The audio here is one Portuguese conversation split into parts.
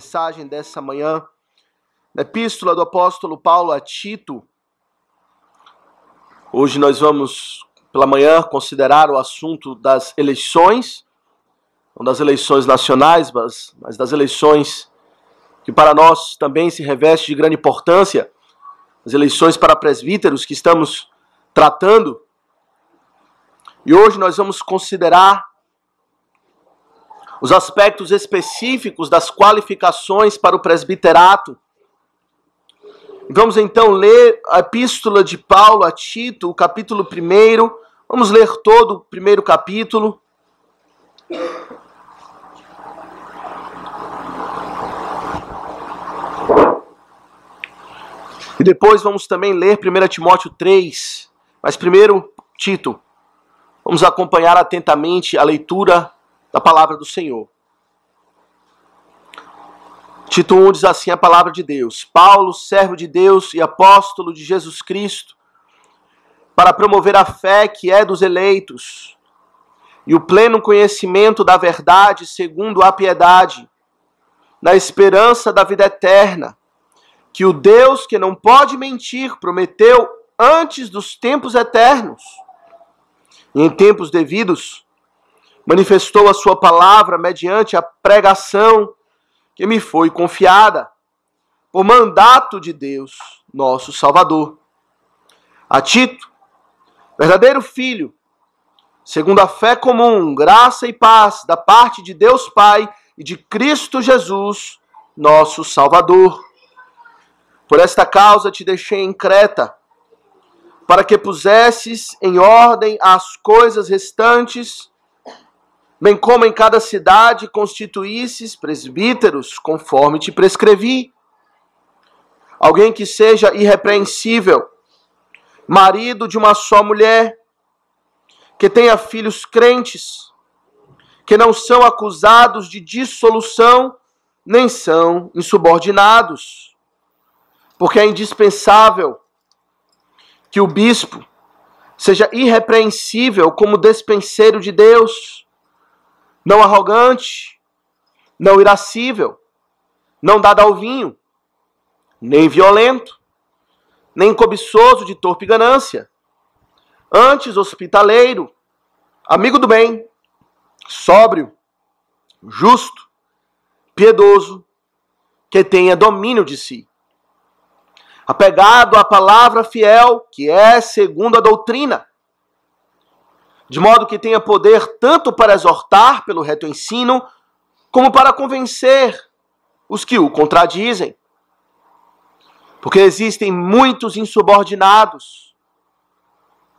mensagem dessa manhã, na epístola do apóstolo Paulo a Tito. Hoje nós vamos, pela manhã, considerar o assunto das eleições, não das eleições nacionais, mas das eleições que para nós também se reveste de grande importância, as eleições para presbíteros que estamos tratando. E hoje nós vamos considerar os aspectos específicos das qualificações para o presbiterato. Vamos então ler a epístola de Paulo a Tito, o capítulo 1. Vamos ler todo o primeiro capítulo. E depois vamos também ler 1 Timóteo 3. Mas primeiro, Tito. Vamos acompanhar atentamente a leitura da palavra do Senhor. Tito 1 diz assim a palavra de Deus: Paulo, servo de Deus e apóstolo de Jesus Cristo, para promover a fé que é dos eleitos e o pleno conhecimento da verdade segundo a piedade, na esperança da vida eterna, que o Deus que não pode mentir prometeu antes dos tempos eternos, e em tempos devidos manifestou a sua palavra mediante a pregação que me foi confiada, por mandato de Deus, nosso Salvador. A Tito, verdadeiro filho, segundo a fé comum, graça e paz da parte de Deus Pai e de Cristo Jesus, nosso Salvador. Por esta causa te deixei em Creta, para que pusesses em ordem as coisas restantes, bem como em cada cidade constituísses presbíteros, conforme te prescrevi. Alguém que seja irrepreensível, marido de uma só mulher, que tenha filhos crentes, que não são acusados de dissolução, nem são insubordinados. Porque é indispensável que o bispo seja irrepreensível como despenseiro de Deus, não arrogante, não irascível, não dado ao vinho, nem violento, nem cobiçoso de torpe ganância, antes hospitaleiro, amigo do bem, sóbrio, justo, piedoso, que tenha domínio de si, apegado à palavra fiel, que é segundo a doutrina, de modo que tenha poder tanto para exortar pelo reto ensino, como para convencer os que o contradizem. Porque existem muitos insubordinados,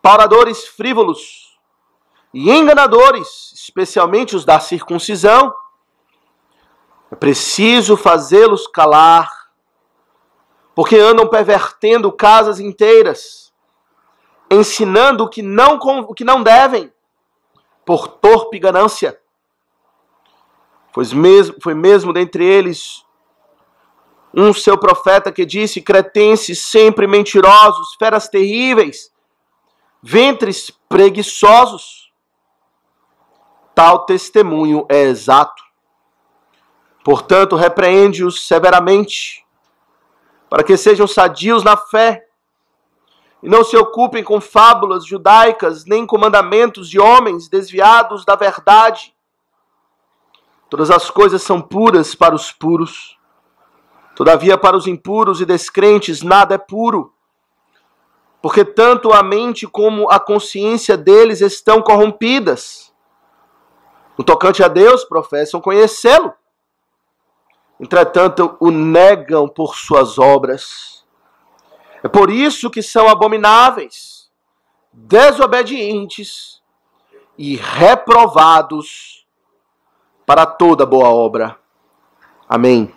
pauradores frívolos e enganadores, especialmente os da circuncisão. É preciso fazê-los calar, porque andam pervertendo casas inteiras, ensinando o que não devem, por torpe ganância. Foi mesmo dentre eles um seu profeta que disse: cretenses sempre mentirosos, feras terríveis, ventres preguiçosos. Tal testemunho é exato. Portanto, repreende-os severamente, para que sejam sadios na fé, e não se ocupem com fábulas judaicas, nem com mandamentos de homens desviados da verdade. Todas as coisas são puras para os puros. Todavia, para os impuros e descrentes, nada é puro, porque tanto a mente como a consciência deles estão corrompidas. No tocante a Deus, professam conhecê-lo. Entretanto, o negam por suas obras. É por isso que são abomináveis, desobedientes e reprovados para toda boa obra. Amém.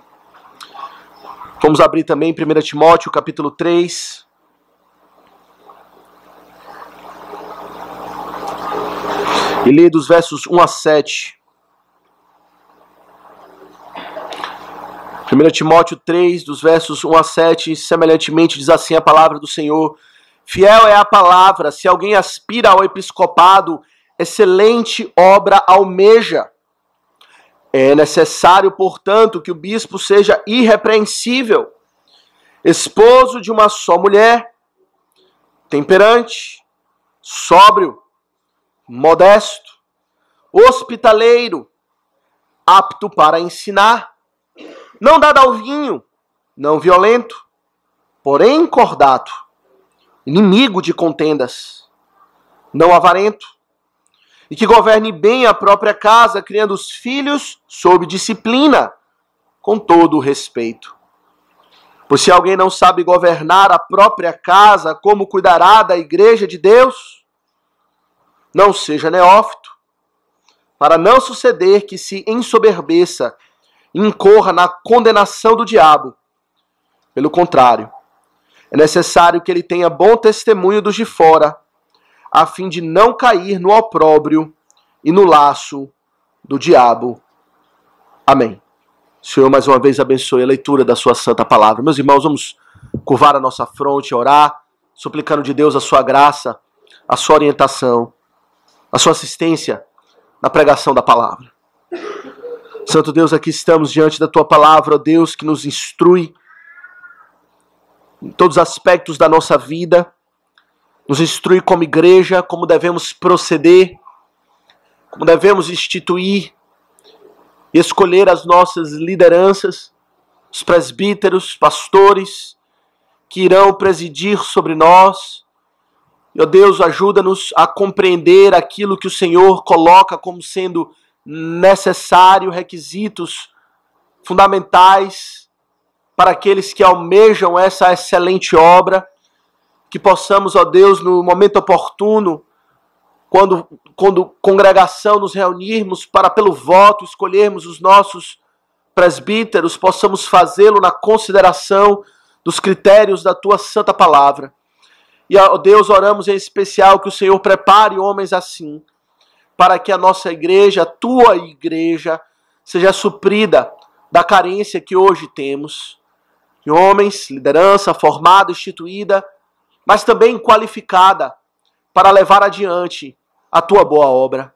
Vamos abrir também 1 Timóteo, capítulo 3. E ler dos versos 1 a 7. 1 Timóteo 3, dos versos 1 a 7, semelhantemente diz assim a palavra do Senhor: fiel é a palavra, se alguém aspira ao episcopado, excelente obra almeja. É necessário, portanto, que o bispo seja irrepreensível, esposo de uma só mulher, temperante, sóbrio, modesto, hospitaleiro, apto para ensinar, não dado ao vinho, não violento, porém cordato, inimigo de contendas, não avarento, e que governe bem a própria casa, criando os filhos sob disciplina, com todo o respeito. Pois se alguém não sabe governar a própria casa, como cuidará da igreja de Deus? Não seja neófito, para não suceder que se ensoberbeça e incorra na condenação do diabo. Pelo contrário, é necessário que ele tenha bom testemunho dos de fora, a fim de não cair no opróbrio e no laço do diabo. Amém. Senhor, mais uma vez abençoe a leitura da sua santa palavra. Meus irmãos, vamos curvar a nossa fronte, orar, suplicando de Deus a sua graça, a sua orientação, a sua assistência na pregação da palavra. Santo Deus, aqui estamos diante da tua palavra, ó Deus, que nos instrui em todos os aspectos da nossa vida, nos instrui como igreja, como devemos proceder, como devemos instituir e escolher as nossas lideranças, os presbíteros, pastores, que irão presidir sobre nós. E, ó Deus, ajuda-nos a compreender aquilo que o Senhor coloca como sendo necessário, requisitos fundamentais para aqueles que almejam essa excelente obra, que possamos, ó Deus, no momento oportuno, quando congregação nos reunirmos para pelo voto escolhermos os nossos presbíteros, possamos fazê-lo na consideração dos critérios da tua santa palavra. E, ó Deus, oramos em especial que o Senhor prepare homens assim, para que a nossa igreja, a tua igreja, seja suprida da carência que hoje temos. De homens, liderança formada, instituída, mas também qualificada para levar adiante a tua boa obra.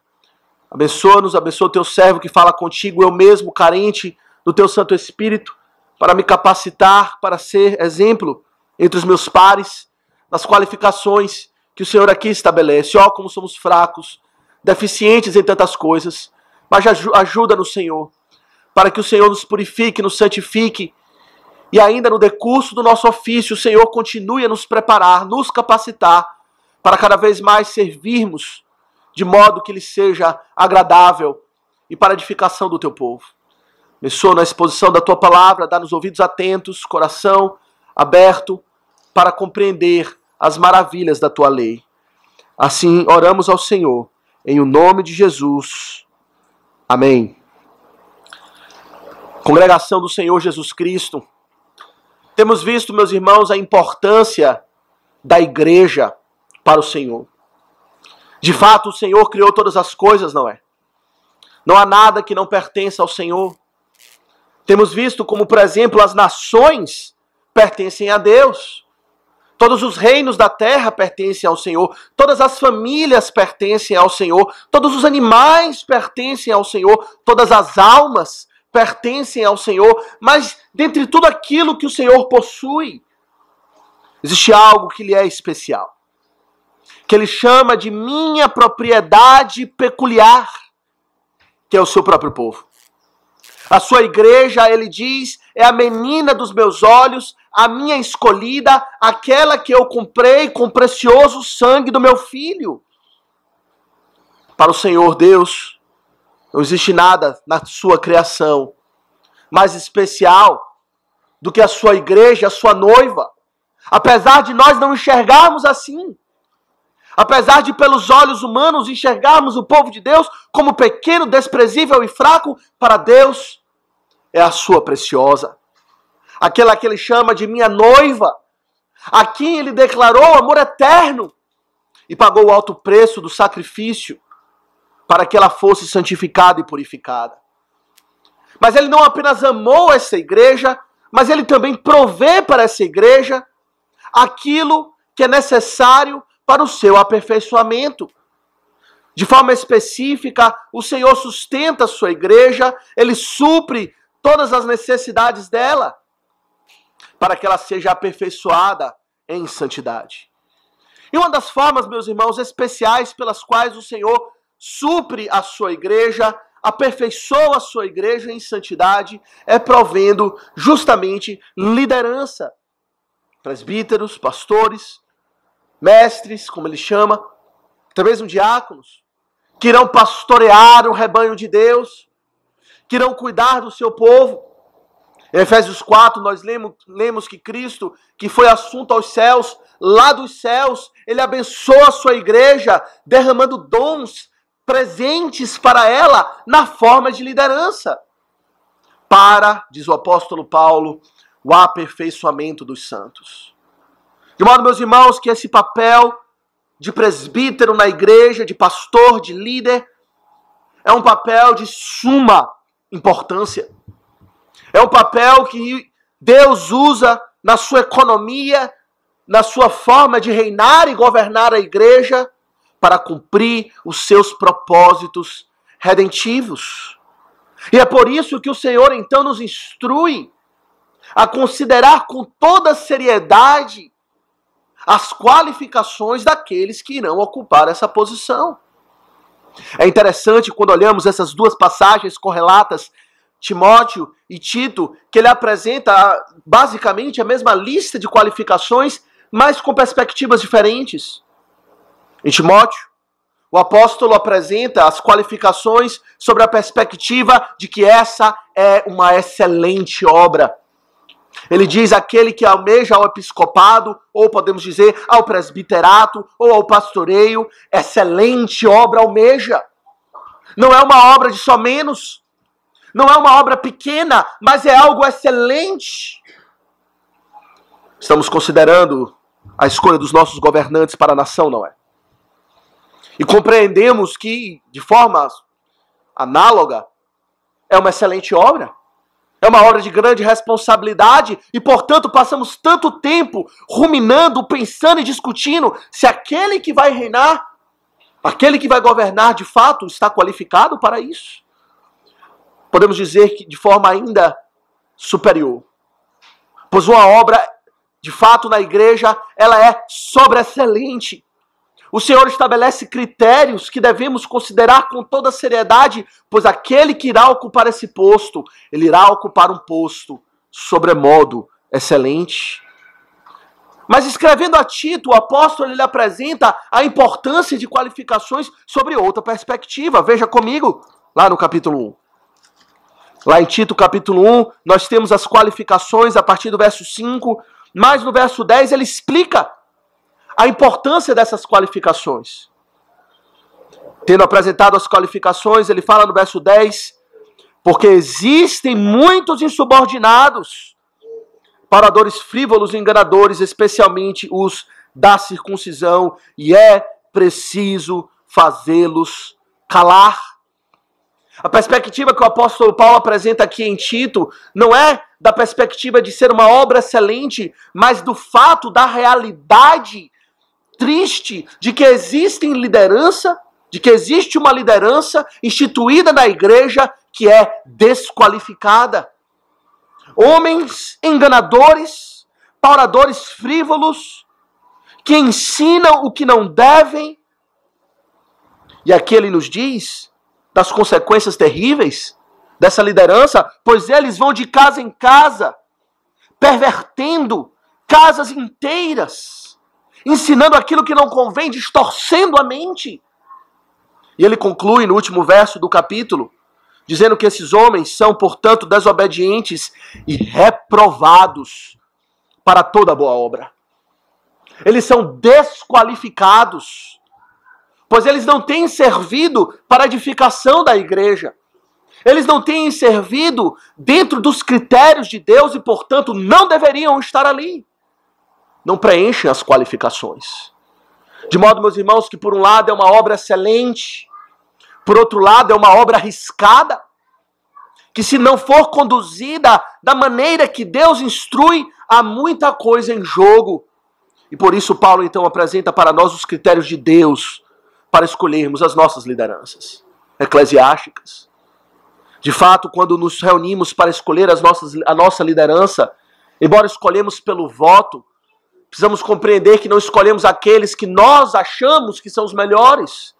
Abençoa-nos, abençoa o teu servo que fala contigo, eu mesmo, carente do teu Santo Espírito, para me capacitar para ser exemplo entre os meus pares, nas qualificações que o Senhor aqui estabelece. Ó, como somos fracos, deficientes em tantas coisas, mas ajuda-nos, Senhor, para que o Senhor nos purifique, nos santifique, e ainda no decurso do nosso ofício, o Senhor continue a nos preparar, nos capacitar, para cada vez mais servirmos de modo que lhe seja agradável e para a edificação do teu povo. Abençoa na exposição da tua palavra, dá-nos ouvidos atentos, coração aberto, para compreender as maravilhas da tua lei. Assim, oramos ao Senhor, em o nome de Jesus. Amém. Congregação do Senhor Jesus Cristo, temos visto, meus irmãos, a importância da igreja para o Senhor. De fato, o Senhor criou todas as coisas, não é? Não há nada que não pertença ao Senhor. Temos visto como, por exemplo, as nações pertencem a Deus. Todos os reinos da terra pertencem ao Senhor. Todas as famílias pertencem ao Senhor. Todos os animais pertencem ao Senhor. Todas as almas pertencem ao Senhor. Mas, dentre tudo aquilo que o Senhor possui, existe algo que lhe é especial, que ele chama de minha propriedade peculiar, que é o seu próprio povo. A sua igreja, ele diz, é a menina dos meus olhos, a minha escolhida, aquela que eu comprei com o precioso sangue do meu filho. Para o Senhor Deus, não existe nada na sua criação mais especial do que a sua igreja, a sua noiva. Apesar de nós não enxergarmos assim, apesar de pelos olhos humanos enxergarmos o povo de Deus como pequeno, desprezível e fraco, para Deus é a sua preciosa. Aquela que ele chama de minha noiva, a quem ele declarou amor eterno e pagou o alto preço do sacrifício para que ela fosse santificada e purificada. Mas ele não apenas amou essa igreja, mas ele também provê para essa igreja aquilo que é necessário para o seu aperfeiçoamento. De forma específica, o Senhor sustenta a sua igreja, Ele supre todas as necessidades dela, para que ela seja aperfeiçoada em santidade. E uma das formas, meus irmãos, especiais pelas quais o Senhor supre a sua igreja, aperfeiçoa a sua igreja em santidade, é provendo justamente liderança. Presbíteros, pastores, mestres, como ele chama, até mesmo diáconos, que irão pastorear o rebanho de Deus, que irão cuidar do seu povo. Em Efésios 4, nós lemos que Cristo, que foi assunto aos céus, lá dos céus, Ele abençoa a sua igreja, derramando dons, presentes para ela, na forma de liderança. Para, diz o apóstolo Paulo, o aperfeiçoamento dos santos. De modo, meus irmãos, que esse papel de presbítero na igreja, de pastor, de líder, é um papel de suma importância. É um papel que Deus usa na sua economia, na sua forma de reinar e governar a igreja, para cumprir os seus propósitos redentivos. E é por isso que o Senhor então nos instrui a considerar com toda seriedade as qualificações daqueles que irão ocupar essa posição. É interessante quando olhamos essas duas passagens correlatas, Timóteo e Tito, que ele apresenta basicamente a mesma lista de qualificações, mas com perspectivas diferentes. Em Timóteo, o apóstolo apresenta as qualificações sobre a perspectiva de que essa é uma excelente obra. Ele diz aquele que almeja ao episcopado, ou podemos dizer ao presbiterato, ou ao pastoreio, excelente obra almeja. Não é uma obra de só menos, não é uma obra pequena, mas é algo excelente. Estamos considerando a escolha dos nossos governantes para a nação, não é? E compreendemos que, de forma análoga, é uma excelente obra. É uma obra de grande responsabilidade e, portanto, passamos tanto tempo ruminando, pensando e discutindo se aquele que vai reinar, aquele que vai governar, de fato, está qualificado para isso. Podemos dizer que de forma ainda superior. Pois uma obra, de fato, na igreja, ela é sobreexcelente. O Senhor estabelece critérios que devemos considerar com toda seriedade, pois aquele que irá ocupar esse posto, ele irá ocupar um posto sobremodo excelente. Mas escrevendo a Tito, o apóstolo ele apresenta a importância de qualificações sobre outra perspectiva. Veja comigo, lá no capítulo 1. Lá em Tito, capítulo 1, nós temos as qualificações a partir do verso 5, mas no verso 10 ele explica a importância dessas qualificações. Tendo apresentado as qualificações, ele fala no verso 10, porque existem muitos insubordinados, paradores frívolos e enganadores, especialmente os da circuncisão, e é preciso fazê-los calar. A perspectiva que o apóstolo Paulo apresenta aqui em Tito não é da perspectiva de ser uma obra excelente, mas do fato da realidade triste de que existe uma liderança instituída na igreja que é desqualificada. Homens enganadores, pauradores frívolos, que ensinam o que não devem. E aqui ele nos diz das consequências terríveis dessa liderança, pois eles vão de casa em casa, pervertendo casas inteiras, ensinando aquilo que não convém, distorcendo a mente. E ele conclui no último verso do capítulo, dizendo que esses homens são, portanto, desobedientes e reprovados para toda boa obra. Eles são desqualificados, pois eles não têm servido para a edificação da igreja. Eles não têm servido dentro dos critérios de Deus e, portanto, não deveriam estar ali. Não preenchem as qualificações. De modo, meus irmãos, que por um lado é uma obra excelente, por outro lado é uma obra arriscada, que se não for conduzida da maneira que Deus instrui, há muita coisa em jogo. E por isso Paulo então apresenta para nós os critérios de Deus para escolhermos as nossas lideranças eclesiásticas. De fato, quando nos reunimos para escolher a nossa liderança, embora escolhemos pelo voto, precisamos compreender que não escolhemos aqueles que nós achamos que são os melhores,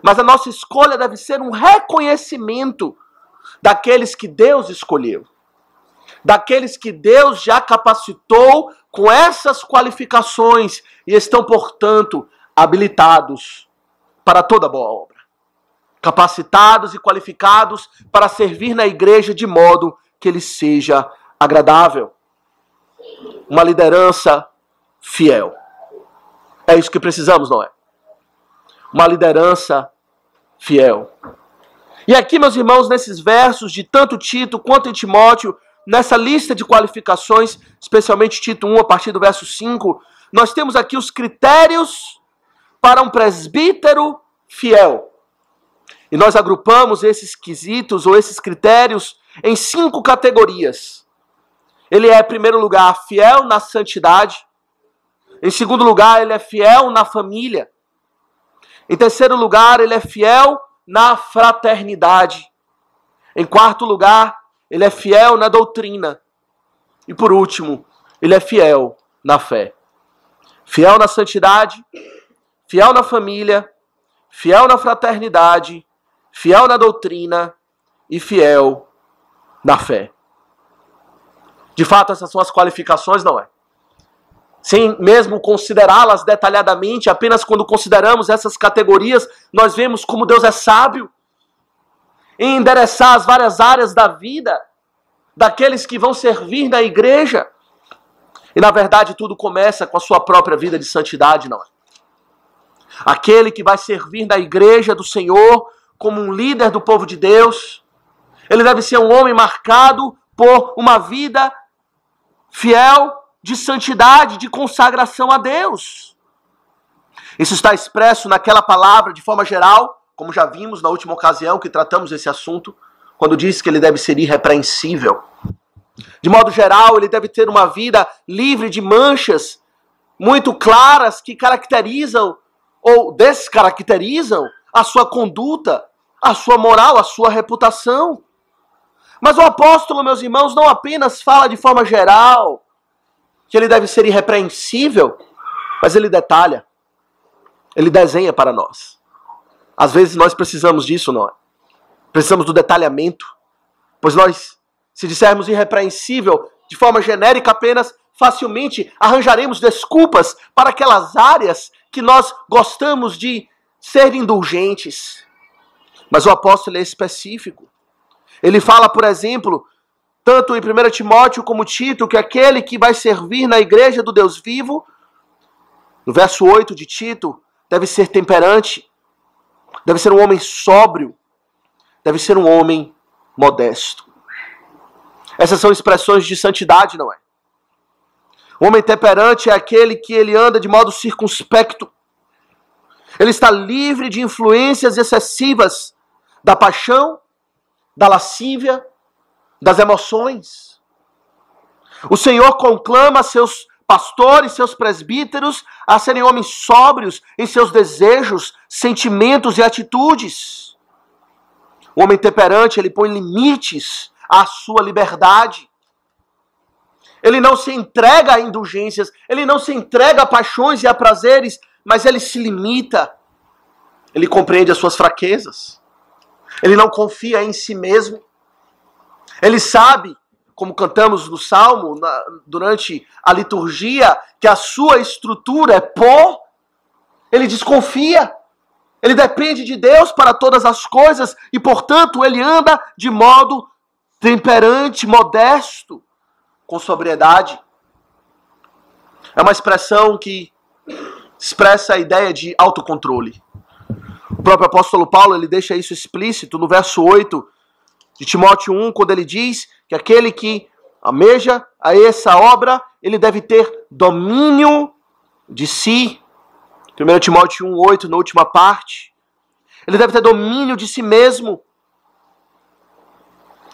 mas a nossa escolha deve ser um reconhecimento daqueles que Deus escolheu, daqueles que Deus já capacitou com essas qualificações e estão, portanto, habilitados para toda boa obra, capacitados e qualificados para servir na igreja de modo que ele seja agradável. Uma liderança fiel. É isso que precisamos, não é? Uma liderança fiel. E aqui, meus irmãos, nesses versos de tanto Tito quanto em Timóteo, nessa lista de qualificações, especialmente Tito 1, a partir do verso 5, nós temos aqui os critérios para um presbítero fiel. E nós agrupamos esses quesitos ou esses critérios em 5 categorias. Ele é, em primeiro lugar, fiel na santidade. Em segundo lugar, ele é fiel na família. Em terceiro lugar, ele é fiel na fraternidade. Em quarto lugar, ele é fiel na doutrina. E por último, ele é fiel na fé. Fiel na santidade, fiel na família, fiel na fraternidade, fiel na doutrina e fiel na fé. De fato, essas são as qualificações, não é? Sem mesmo considerá-las detalhadamente, apenas quando consideramos essas categorias, nós vemos como Deus é sábio em endereçar as várias áreas da vida daqueles que vão servir na igreja. E na verdade tudo começa com a sua própria vida de santidade, não é? Aquele que vai servir na igreja do Senhor como um líder do povo de Deus, ele deve ser um homem marcado por uma vida fiel, de santidade, de consagração a Deus. Isso está expresso naquela palavra de forma geral, como já vimos na última ocasião que tratamos esse assunto, quando diz que ele deve ser irrepreensível. De modo geral, ele deve ter uma vida livre de manchas muito claras que caracterizam ou descaracterizam a sua conduta, a sua moral, a sua reputação. Mas o apóstolo, meus irmãos, não apenas fala de forma geral que ele deve ser irrepreensível, mas ele detalha, ele desenha para nós. Às vezes nós precisamos disso, não é? Precisamos do detalhamento, pois nós, se dissermos irrepreensível de forma genérica apenas, facilmente arranjaremos desculpas para aquelas áreas que nós gostamos de ser indulgentes. Mas o apóstolo é específico. Ele fala, por exemplo, tanto em 1 Timóteo como Tito, que aquele que vai servir na igreja do Deus vivo, no verso 8 de Tito, deve ser temperante, deve ser um homem sóbrio, deve ser um homem modesto. Essas são expressões de santidade, não é? O homem temperante é aquele que ele anda de modo circunspecto. Ele está livre de influências excessivas da paixão, da lascívia, das emoções. O Senhor conclama seus pastores, seus presbíteros a serem homens sóbrios em seus desejos, sentimentos e atitudes. O homem temperante, ele põe limites à sua liberdade. Ele não se entrega a indulgências, ele não se entrega a paixões e a prazeres, mas ele se limita. Ele compreende as suas fraquezas. Ele não confia em si mesmo. Ele sabe, como cantamos no Salmo, durante a liturgia, que a sua estrutura é pó. Ele desconfia. Ele depende de Deus para todas as coisas e, portanto, ele anda de modo temperante, modesto, com sobriedade. É uma expressão que expressa a ideia de autocontrole. O próprio apóstolo Paulo, ele deixa isso explícito no verso 8 de Timóteo 1, quando ele diz que aquele que almeja a essa obra, ele deve ter domínio de si. 1 Timóteo 1, 8, na última parte. Ele deve ter domínio de si mesmo.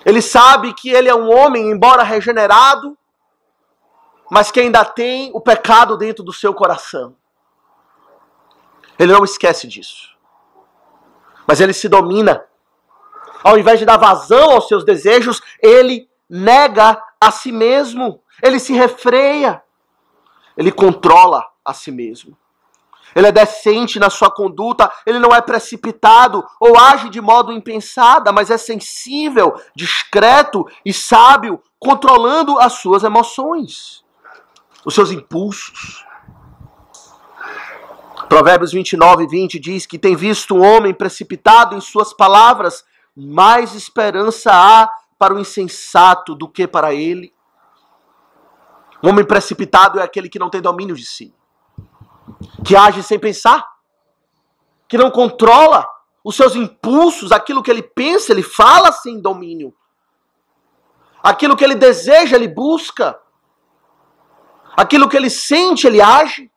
Ele sabe que ele é um homem, embora regenerado, mas que ainda tem o pecado dentro do seu coração. Ele não esquece disso. Mas ele se domina. Ao invés de dar vazão aos seus desejos, ele nega a si mesmo. Ele se refreia. Ele controla a si mesmo. Ele é decente na sua conduta, ele não é precipitado ou age de modo impensado, mas é sensível, discreto e sábio, controlando as suas emoções, os seus impulsos. Provérbios 29:20 diz que tem visto um homem precipitado em suas palavras, mais esperança há para o insensato do que para ele. Um homem precipitado é aquele que não tem domínio de si, que age sem pensar, que não controla os seus impulsos, aquilo que ele pensa, ele fala sem domínio. Aquilo que ele deseja, ele busca. Aquilo que ele sente, ele age.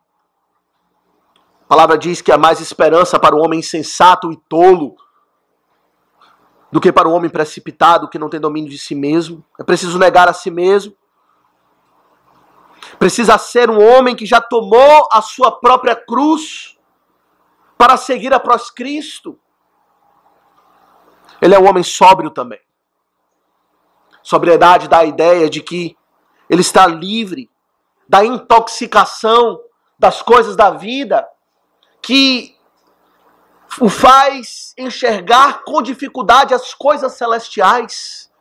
A palavra diz que há mais esperança para o homem insensato e tolo do que para o homem precipitado que não tem domínio de si mesmo. É preciso negar a si mesmo. Precisa ser um homem que já tomou a sua própria cruz para seguir após Cristo. Ele é um homem sóbrio também. Sobriedade dá a ideia de que ele está livre da intoxicação das coisas da vida, que o faz enxergar com dificuldade as coisas celestiais.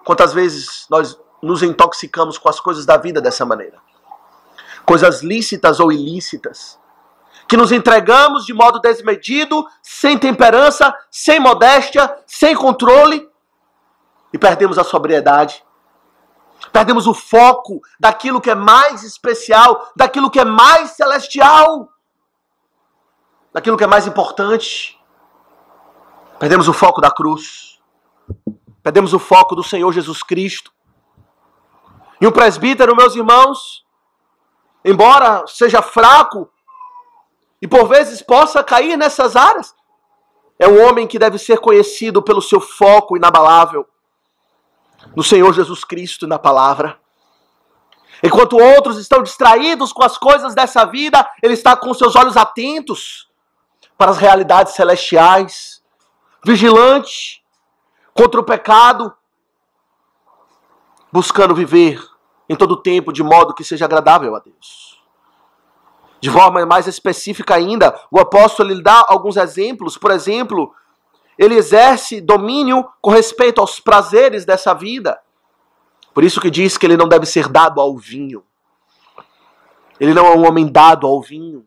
Quantas vezes nós nos intoxicamos com as coisas da vida dessa maneira? Coisas lícitas ou ilícitas, que nos entregamos de modo desmedido, sem temperança, sem modéstia, sem controle, e perdemos a sobriedade. Perdemos o foco daquilo que é mais especial, daquilo que é mais celestial, daquilo que é mais importante. Perdemos o foco da cruz. Perdemos o foco do Senhor Jesus Cristo. E um presbítero, meus irmãos, embora seja fraco e por vezes possa cair nessas áreas, é um homem que deve ser conhecido pelo seu foco inabalável no Senhor Jesus Cristo e na palavra. Enquanto outros estão distraídos com as coisas dessa vida, ele está com seus olhos atentos para as realidades celestiais, vigilante contra o pecado, buscando viver em todo o tempo de modo que seja agradável a Deus. De forma mais específica ainda, o apóstolo lhe dá alguns exemplos. Por exemplo, ele exerce domínio com respeito aos prazeres dessa vida. Por isso que diz que ele não deve ser dado ao vinho. Ele não é um homem dado ao vinho.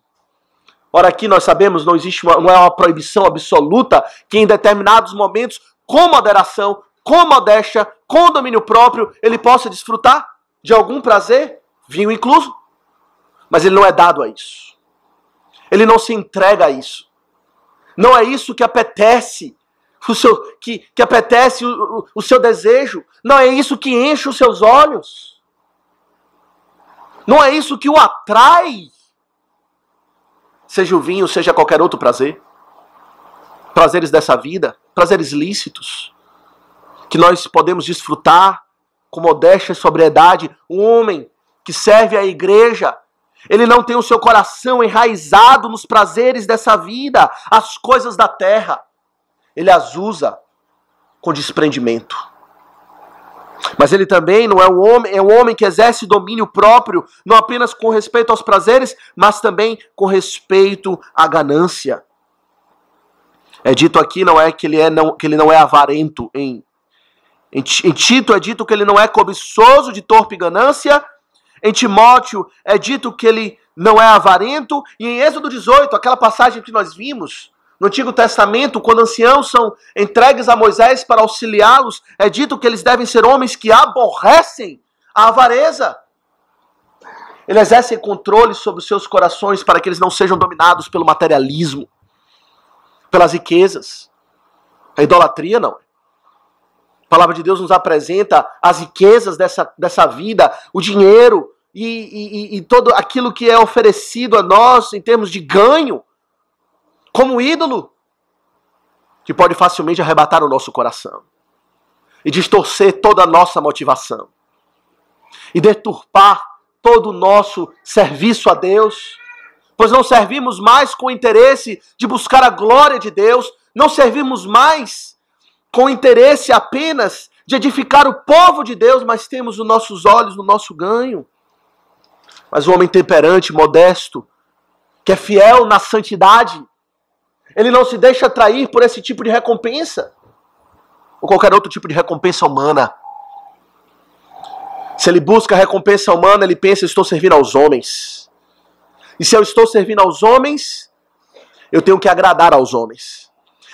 Ora, aqui nós sabemos, não é uma proibição absoluta, que em determinados momentos, com moderação, com modéstia, com domínio próprio, ele possa desfrutar de algum prazer, vinho incluso. Mas ele não é dado a isso. Ele não se entrega a isso. Não é isso que apetece que apetece o seu desejo. Não é isso que enche os seus olhos. Não é isso que o atrai. Seja o vinho, seja qualquer outro prazer. Prazeres dessa vida, prazeres lícitos, que nós podemos desfrutar com modéstia e sobriedade. Um homem que serve à igreja, ele não tem o seu coração enraizado nos prazeres dessa vida, as coisas da terra. Ele as usa com desprendimento. Mas ele também não é um homem que exerce domínio próprio, não apenas com respeito aos prazeres, mas também com respeito à ganância. É dito aqui que ele não é avarento. Em Tito é dito que ele não é cobiçoso de torpe ganância. Em Timóteo é dito que ele não é avarento. E em Êxodo 18, aquela passagem que nós vimos no Antigo Testamento, quando anciãos são entregues a Moisés para auxiliá-los, é dito que eles devem ser homens que aborrecem a avareza. Ele exerce controle sobre os seus corações para que eles não sejam dominados pelo materialismo, pelas riquezas. A idolatria não. A palavra de Deus nos apresenta as riquezas dessa vida, o dinheiro e todo aquilo que é oferecido a nós em termos de ganho, como ídolo, que pode facilmente arrebatar o nosso coração e distorcer toda a nossa motivação e deturpar todo o nosso serviço a Deus, Pois não servimos mais com o interesse de buscar a glória de Deus, não servimos mais com o interesse apenas de edificar o povo de Deus, mas temos os nossos olhos no nosso ganho. Mas o homem temperante, modesto, que é fiel na santidade, ele não se deixa atrair por esse tipo de recompensa, ou qualquer outro tipo de recompensa humana. Se ele busca a recompensa humana, ele pensa, estou servindo aos homens. E se eu estou servindo aos homens, eu tenho que agradar aos homens.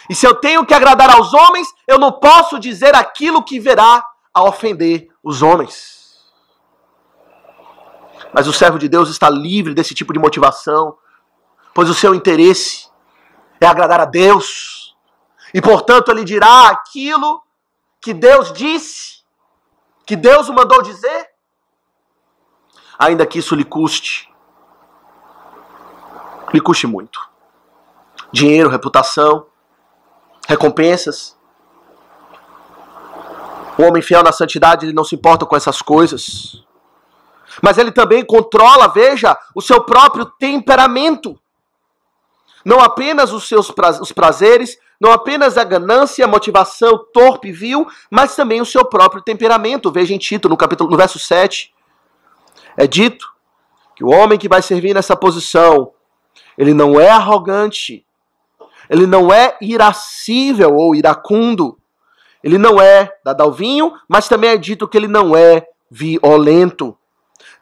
E se eu tenho que agradar aos homens, eu não posso dizer aquilo que virá a ofender os homens. Mas o servo de Deus está livre desse tipo de motivação, pois o seu interesse é agradar a Deus. E, portanto, ele dirá aquilo que Deus disse, que Deus o mandou dizer, ainda que isso lhe custe muito. Dinheiro, reputação, recompensas. O homem fiel na santidade, ele não se importa com essas coisas. Mas ele também controla, veja, o seu próprio temperamento. Não apenas os prazeres, não apenas a ganância, a motivação torpe e vil, mas também o seu próprio temperamento. Veja em Tito, no verso 7. É dito que o homem que vai servir nessa posição, ele não é arrogante, ele não é irascível ou iracundo, ele não é dado ao vinho, mas também é dito que ele não é violento.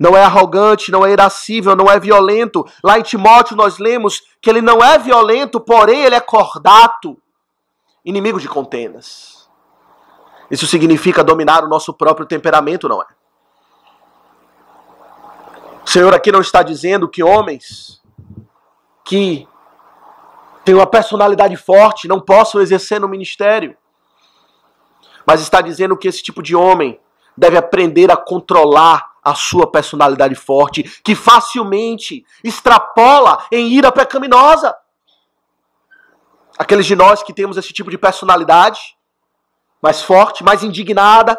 Não é arrogante, não é irascível, não é violento. Lá em Timóteo nós lemos que ele não é violento, porém ele é cordato, inimigo de contendas. Isso significa dominar o nosso próprio temperamento, não é? O Senhor aqui não está dizendo que homens que têm uma personalidade forte não possam exercer no ministério, mas está dizendo que esse tipo de homem deve aprender a controlar a sua personalidade forte, que facilmente extrapola em ira pecaminosa. Aqueles de nós que temos esse tipo de personalidade, mais forte, mais indignada,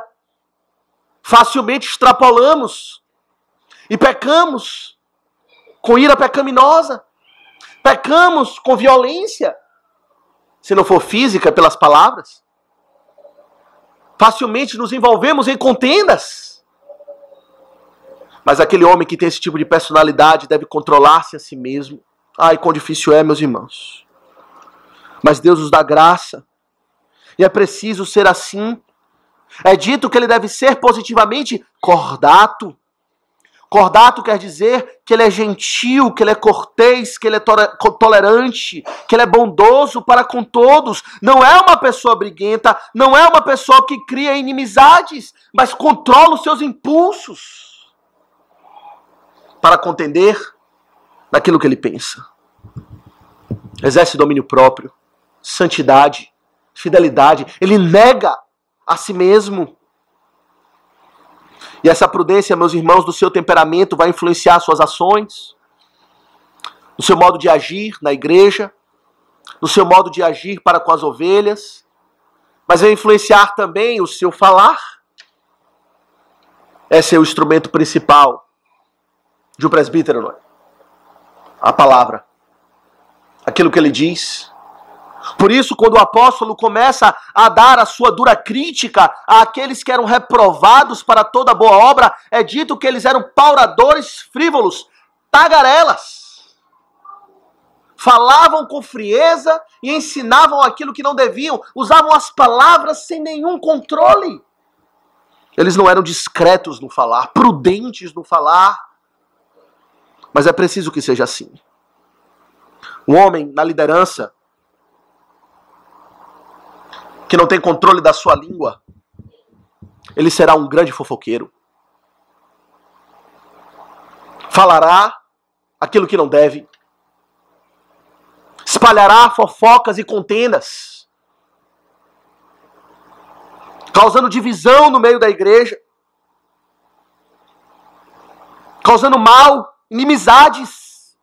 facilmente extrapolamos e pecamos com ira pecaminosa, pecamos com violência, se não for física, pelas palavras. Facilmente nos envolvemos em contendas. Mas aquele homem que tem esse tipo de personalidade deve controlar-se a si mesmo. Ai, quão difícil é, meus irmãos. Mas Deus nos dá graça. E é preciso ser assim. É dito que ele deve ser positivamente cordato. Cordato quer dizer que ele é gentil, que ele é cortês, que ele é tolerante, que ele é bondoso para com todos. Não é uma pessoa briguenta, não é uma pessoa que cria inimizades, mas controla os seus impulsos para contender naquilo que ele pensa. Exerce domínio próprio, santidade, fidelidade. Ele nega a si mesmo. E essa prudência, meus irmãos, do seu temperamento vai influenciar suas ações, no seu modo de agir na igreja, no seu modo de agir para com as ovelhas, mas vai influenciar também o seu falar. Esse é o instrumento principal de um presbítero, não é? A palavra. Aquilo que ele diz. Por isso, quando o apóstolo começa a dar a sua dura crítica àqueles que eram reprovados para toda boa obra, é dito que eles eram pauradores frívolos, tagarelas. Falavam com frieza e ensinavam aquilo que não deviam, usavam as palavras sem nenhum controle. Eles não eram discretos no falar, prudentes no falar. Mas é preciso que seja assim. Um homem na liderança que não tem controle da sua língua, ele será um grande fofoqueiro. Falará aquilo que não deve. Espalhará fofocas e contendas, causando divisão no meio da igreja, causando mal, inimizades,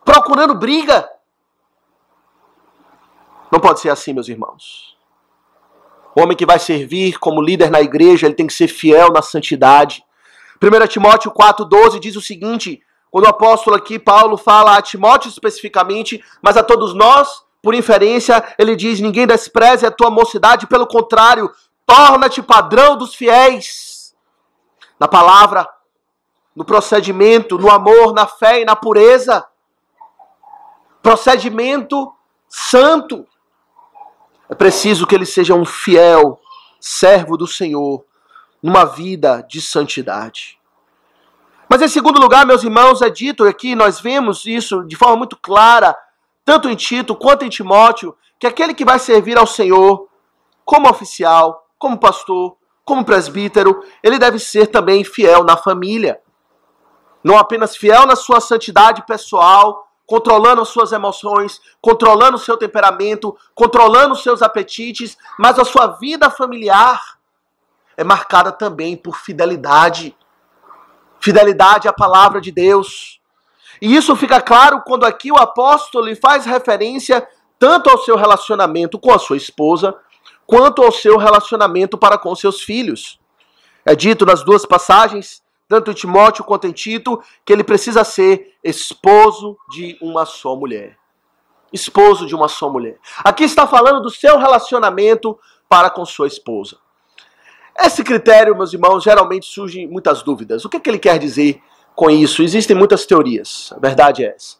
procurando briga. Não pode ser assim, meus irmãos. O homem que vai servir como líder na igreja, ele tem que ser fiel na santidade. 1 Timóteo 4,12 diz o seguinte: Quando o apóstolo aqui, Paulo, fala a Timóteo especificamente, mas a todos nós, por inferência, ele diz: ninguém despreze a tua mocidade, pelo contrário, torna-te padrão dos fiéis. Na palavra, no procedimento, no amor, na fé e na pureza. Procedimento santo. É preciso que ele seja um fiel servo do Senhor, numa vida de santidade. Mas em segundo lugar, meus irmãos, é dito aqui, nós vemos isso de forma muito clara, tanto em Tito quanto em Timóteo, que aquele que vai servir ao Senhor como oficial, como pastor, como presbítero, ele deve ser também fiel na família. Não apenas fiel na sua santidade pessoal, controlando as suas emoções, controlando o seu temperamento, controlando os seus apetites, mas a sua vida familiar é marcada também por fidelidade. Fidelidade à palavra de Deus. E isso fica claro quando aqui o apóstolo faz referência tanto ao seu relacionamento com a sua esposa, quanto ao seu relacionamento para com seus filhos. É dito nas duas passagens, tanto em Timóteo quanto em Tito, que ele precisa ser esposo de uma só mulher. Esposo de uma só mulher. Aqui está falando do seu relacionamento para com sua esposa. Esse critério, meus irmãos, geralmente surgem muitas dúvidas. O que ele quer dizer com isso? Existem muitas teorias, a verdade é essa.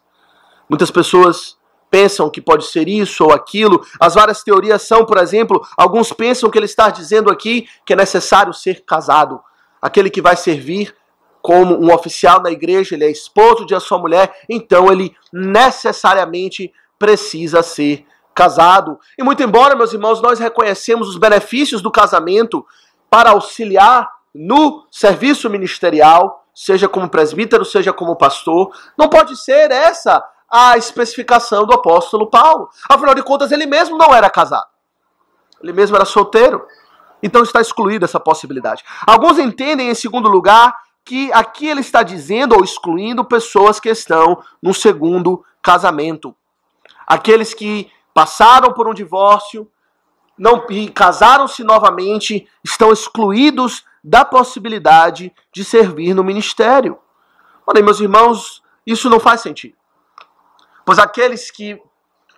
Muitas pessoas pensam que pode ser isso ou aquilo. As várias teorias são, por exemplo, alguns pensam que ele está dizendo aqui que é necessário ser casado. Aquele que vai servir como um oficial na igreja, ele é esposo de sua mulher, então ele necessariamente precisa ser casado. E muito embora, meus irmãos, nós reconhecemos os benefícios do casamento para auxiliar no serviço ministerial, seja como presbítero, seja como pastor, não pode ser essa a especificação do apóstolo Paulo. Afinal de contas, ele mesmo não era casado. Ele mesmo era solteiro. Então está excluída essa possibilidade. Alguns entendem, em segundo lugar, que aqui ele está dizendo ou excluindo pessoas que estão no segundo casamento. Aqueles que passaram por um divórcio e casaram-se novamente estão excluídos da possibilidade de servir no ministério. Olha, meus irmãos, isso não faz sentido. Pois aqueles que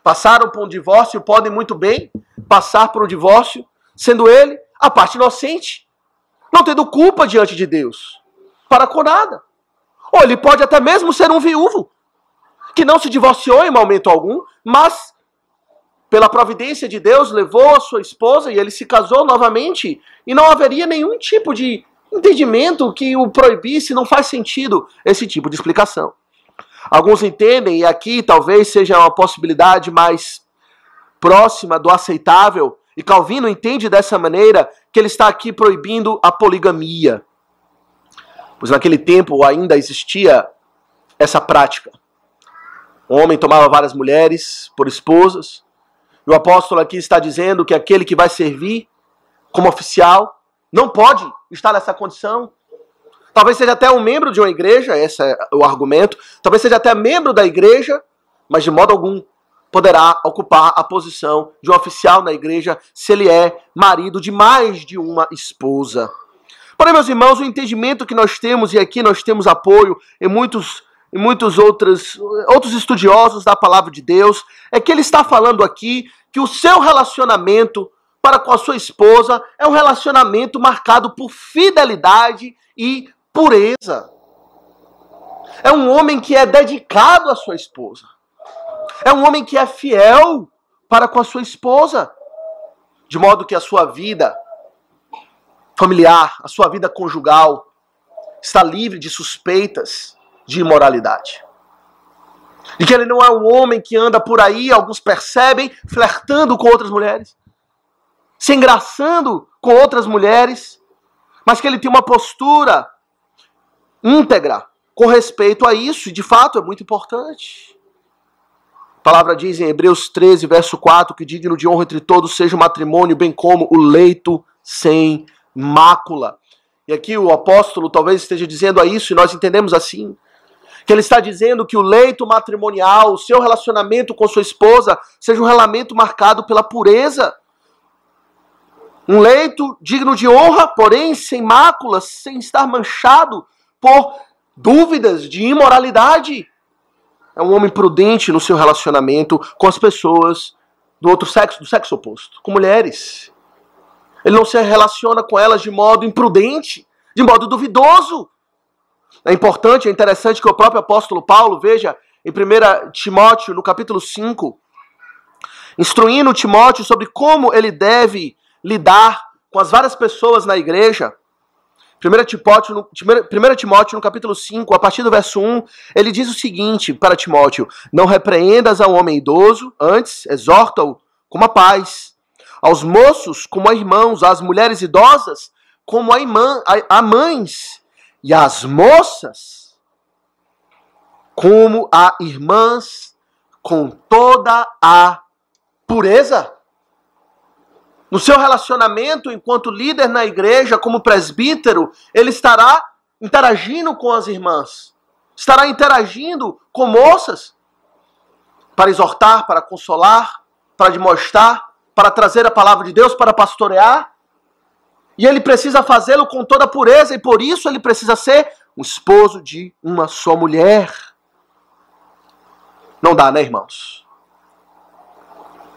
passaram por um divórcio podem muito bem passar por um divórcio, sendo ele a parte inocente, não tendo culpa diante de Deus, para com nada. Ou ele pode até mesmo ser um viúvo, que não se divorciou em momento algum, mas pela providência de Deus levou a sua esposa e ele se casou novamente, e não haveria nenhum tipo de entendimento que o proibisse, não faz sentido esse tipo de explicação. Alguns entendem, e aqui talvez seja uma possibilidade mais próxima do aceitável, e Calvino entende dessa maneira, que ele está aqui proibindo a poligamia. Pois naquele tempo ainda existia essa prática. O homem tomava várias mulheres por esposas, e o apóstolo aqui está dizendo que aquele que vai servir como oficial não pode estar nessa condição. Talvez seja até um membro de uma igreja, esse é o argumento. Talvez seja até membro da igreja, mas de modo algum poderá ocupar a posição de um oficial na igreja se ele é marido de mais de uma esposa. Porém, meus irmãos, o entendimento que nós temos, e aqui nós temos apoio em muitos outros estudiosos da palavra de Deus, é que ele está falando aqui que o seu relacionamento para com a sua esposa é um relacionamento marcado por fidelidade e pureza. É um homem que é dedicado à sua esposa. É um homem que é fiel para com a sua esposa, de modo que a sua vida familiar, a sua vida conjugal está livre de suspeitas de imoralidade. E que ele não é um homem que anda por aí, alguns percebem, flertando com outras mulheres, se engraçando com outras mulheres, mas que ele tem uma postura íntegra com respeito a isso, e de fato é muito importante. A palavra diz em Hebreus 13, verso 4, que digno de honra entre todos seja o matrimônio, bem como o leito sem mácula. E aqui o apóstolo talvez esteja dizendo a isso, e nós entendemos assim, que ele está dizendo que o leito matrimonial, o seu relacionamento com sua esposa, seja um relacionamento marcado pela pureza. Um leito digno de honra, porém sem máculas, sem estar manchado por dúvidas de imoralidade. É um homem prudente no seu relacionamento com as pessoas do outro sexo, do sexo oposto, com mulheres. Ele não se relaciona com elas de modo imprudente, de modo duvidoso. É importante, é interessante que o próprio apóstolo Paulo, veja, em 1 Timóteo, no capítulo 5, instruindo Timóteo sobre como ele deve lidar com as várias pessoas na igreja. 1 Timóteo, no capítulo 5, a partir do verso 1, ele diz o seguinte para Timóteo: não repreendas ao homem idoso, antes exorta-o como a paz, aos moços como a irmãos, às mulheres idosas como a mães, e às moças como a irmãs, com toda a pureza. No seu relacionamento enquanto líder na igreja, como presbítero, ele estará interagindo com as irmãs, estará interagindo com moças, para exortar, para consolar, para demonstrar, para trazer a palavra de Deus, para pastorear. E ele precisa fazê-lo com toda a pureza, e por isso ele precisa ser um esposo de uma só mulher. Não dá, né, irmãos?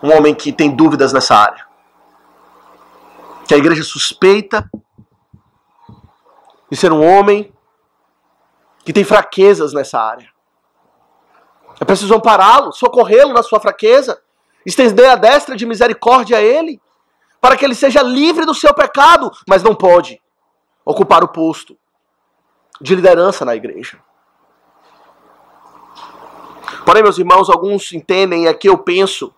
Um homem que tem dúvidas nessa área, que a igreja suspeita de ser um homem que tem fraquezas nessa área. É preciso ampará-lo, socorrê-lo na sua fraqueza, estender a destra de misericórdia a ele, para que ele seja livre do seu pecado, mas não pode ocupar o posto de liderança na igreja. Porém, meus irmãos, alguns entendem, e aqui eu penso,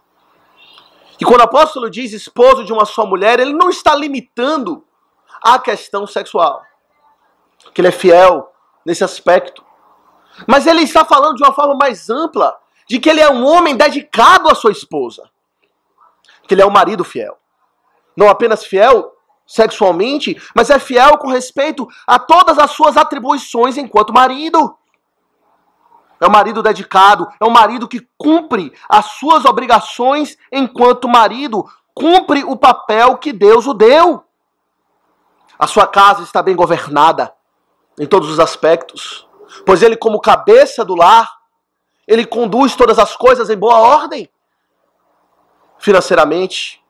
que quando o apóstolo diz esposo de uma só mulher, ele não está limitando a questão sexual, que ele é fiel nesse aspecto. Mas ele está falando de uma forma mais ampla, de que ele é um homem dedicado à sua esposa, que ele é um marido fiel. Não apenas fiel sexualmente, mas é fiel com respeito a todas as suas atribuições enquanto marido. É um marido dedicado, é um marido que cumpre as suas obrigações enquanto marido, cumpre o papel que Deus o deu. A sua casa está bem governada em todos os aspectos, pois ele, como cabeça do lar, ele conduz todas as coisas em boa ordem, financeiramente,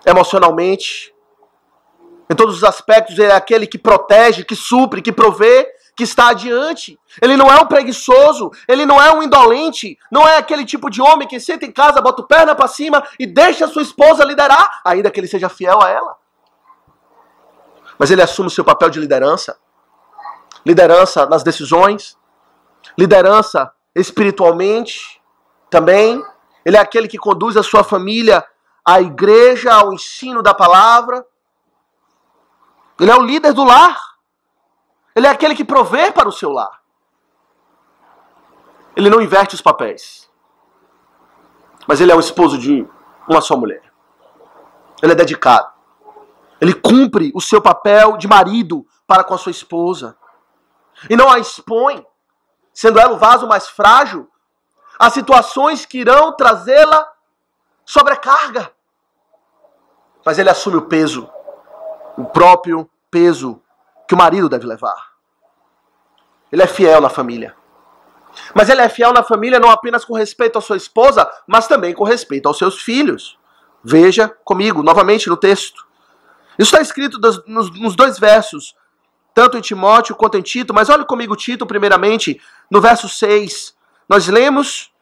emocionalmente, em todos os aspectos. Ele é aquele que protege, que supre, que provê, que está adiante. Ele não é um preguiçoso, ele não é um indolente, não é aquele tipo de homem que senta em casa, bota o perna para cima e deixa a sua esposa liderar, ainda que ele seja fiel a ela. Mas ele assume o seu papel de liderança. Liderança nas decisões, liderança espiritualmente também. Ele é aquele que conduz a sua família à igreja, ao ensino da palavra. Ele é o líder do lar. Ele é aquele que provê para o seu lar. Ele não inverte os papéis. Mas ele é o esposo de uma só mulher. Ele é dedicado. Ele cumpre o seu papel de marido para com a sua esposa. E não a expõe, sendo ela o vaso mais frágil, a situações que irão trazê-la sobrecarga. Mas ele assume o peso, o próprio peso que o marido deve levar. Ele é fiel na família. Mas ele é fiel na família não apenas com respeito à sua esposa, mas também com respeito aos seus filhos. Veja comigo, novamente no texto. Isso está escrito nos dois versos, tanto em Timóteo quanto em Tito, mas olhe comigo Tito primeiramente, no verso 6. Nós lemos,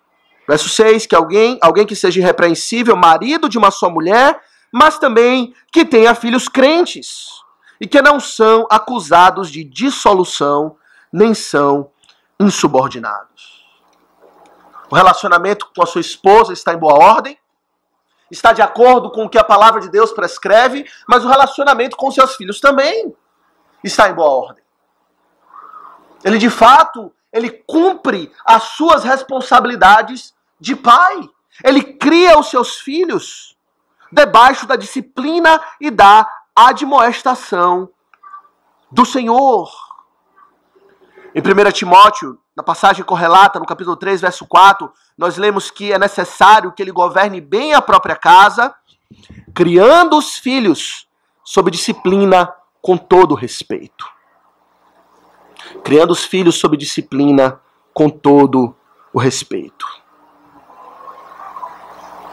verso 6, que alguém que seja irrepreensível, marido de uma só mulher, mas também que tenha filhos crentes, e que não são acusados de dissolução, nem são insubordinados. O relacionamento com a sua esposa está em boa ordem, está de acordo com o que a palavra de Deus prescreve, mas o relacionamento com seus filhos também está em boa ordem. Ele, de fato, ele cumpre as suas responsabilidades de pai. Ele cria os seus filhos debaixo da disciplina e da admoestação do Senhor. Em 1 Timóteo, na passagem correlata, no capítulo 3, verso 4, nós lemos que é necessário que ele governe bem a própria casa, criando os filhos sob disciplina com todo respeito. criando os filhos sob disciplina, com todo o respeito.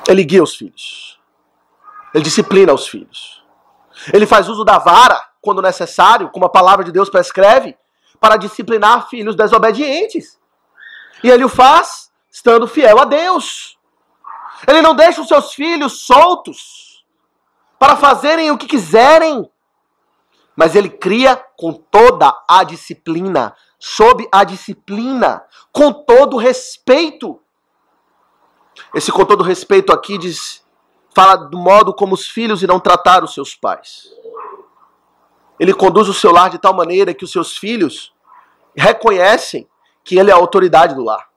Ele guia os filhos. Ele disciplina os filhos. Ele faz uso da vara, quando necessário, como a palavra de Deus prescreve, para disciplinar filhos desobedientes. E ele o faz estando fiel a Deus. Ele não deixa os seus filhos soltos para fazerem o que quiserem. Mas ele cria com toda a disciplina, sob a disciplina, com todo respeito. Esse com todo respeito aqui fala do modo como os filhos irão tratar os seus pais. Ele conduz o seu lar de tal maneira que os seus filhos reconhecem que ele é a autoridade do lar.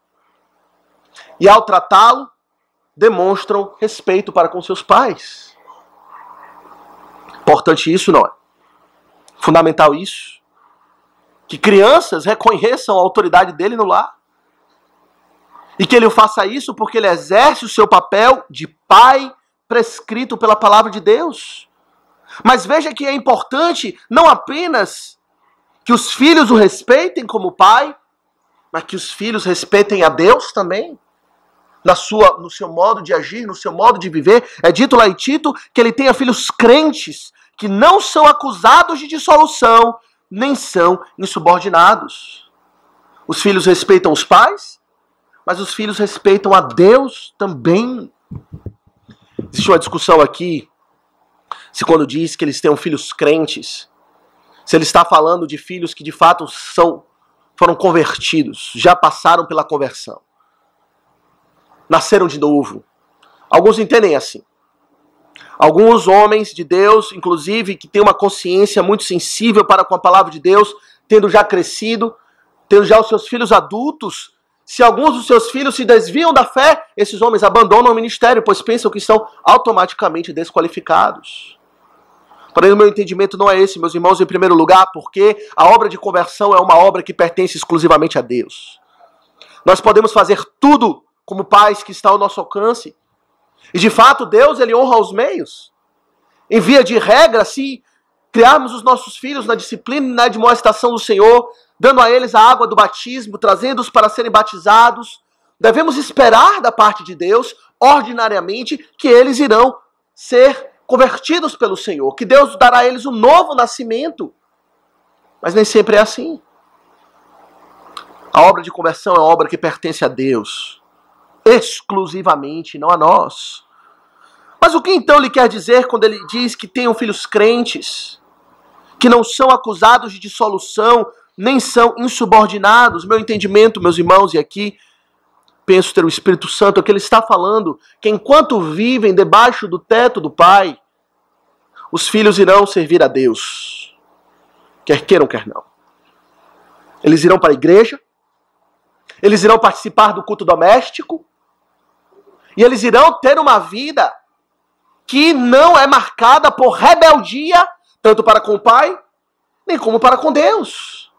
E ao tratá-lo, demonstram respeito para com seus pais. Importante isso, não é? Fundamental isso. Que crianças reconheçam a autoridade dele no lar. E que ele faça isso porque ele exerce o seu papel de pai prescrito pela palavra de Deus. Mas veja que é importante não apenas que os filhos o respeitem como pai, mas que os filhos respeitem a Deus também, no seu modo de agir, no seu modo de viver. É dito lá em Tito que ele tenha filhos crentes, que não são acusados de dissolução, nem são insubordinados. Os filhos respeitam os pais, mas os filhos respeitam a Deus também. Existe uma discussão aqui, se quando diz que eles tenham filhos crentes, se ele está falando de filhos que de fato foram convertidos, já passaram pela conversão, nasceram de novo. Alguns entendem assim. Alguns homens de Deus, inclusive, que têm uma consciência muito sensível para com a palavra de Deus, tendo já crescido, tendo já os seus filhos adultos, se alguns dos seus filhos se desviam da fé, esses homens abandonam o ministério, pois pensam que estão automaticamente desqualificados. Porém, o meu entendimento não é esse, meus irmãos, em primeiro lugar, porque a obra de conversão é uma obra que pertence exclusivamente a Deus. Nós podemos fazer tudo como pais que está ao nosso alcance. E de fato, Deus, ele honra os meios. Em via de regra, se criarmos os nossos filhos na disciplina e na admoestação do Senhor, dando a eles a água do batismo, trazendo-os para serem batizados, devemos esperar da parte de Deus, ordinariamente, que eles irão ser convertidos pelo Senhor, que Deus dará a eles um novo nascimento. Mas nem sempre é assim. A obra de conversão é uma obra que pertence a Deus, exclusivamente, não a nós. Mas o que então ele quer dizer quando ele diz que tenham filhos crentes, que não são acusados de dissolução, nem são insubordinados? Meu entendimento, meus irmãos, e aqui penso ter o Espírito Santo, é que ele está falando que enquanto vivem debaixo do teto do Pai, os filhos irão servir a Deus, quer queiram, quer não. Eles irão para a igreja, eles irão participar do culto doméstico, e eles irão ter uma vida que não é marcada por rebeldia, tanto para com o Pai, nem como para com Deus.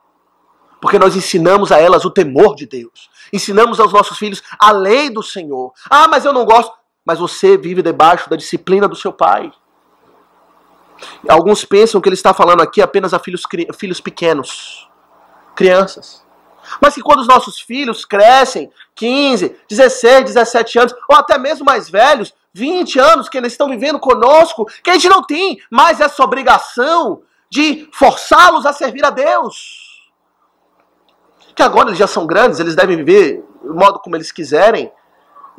Porque nós ensinamos a elas o temor de Deus. Ensinamos aos nossos filhos a lei do Senhor. Ah, mas eu não gosto. Mas você vive debaixo da disciplina do seu pai. Alguns pensam que ele está falando aqui apenas a filhos pequenos, crianças. Mas que quando os nossos filhos crescem, 15, 16, 17 anos, ou até mesmo mais velhos, 20 anos, que eles estão vivendo conosco, que a gente não tem mais essa obrigação de forçá-los a servir a Deus. Que agora eles já são grandes, eles devem viver do modo como eles quiserem,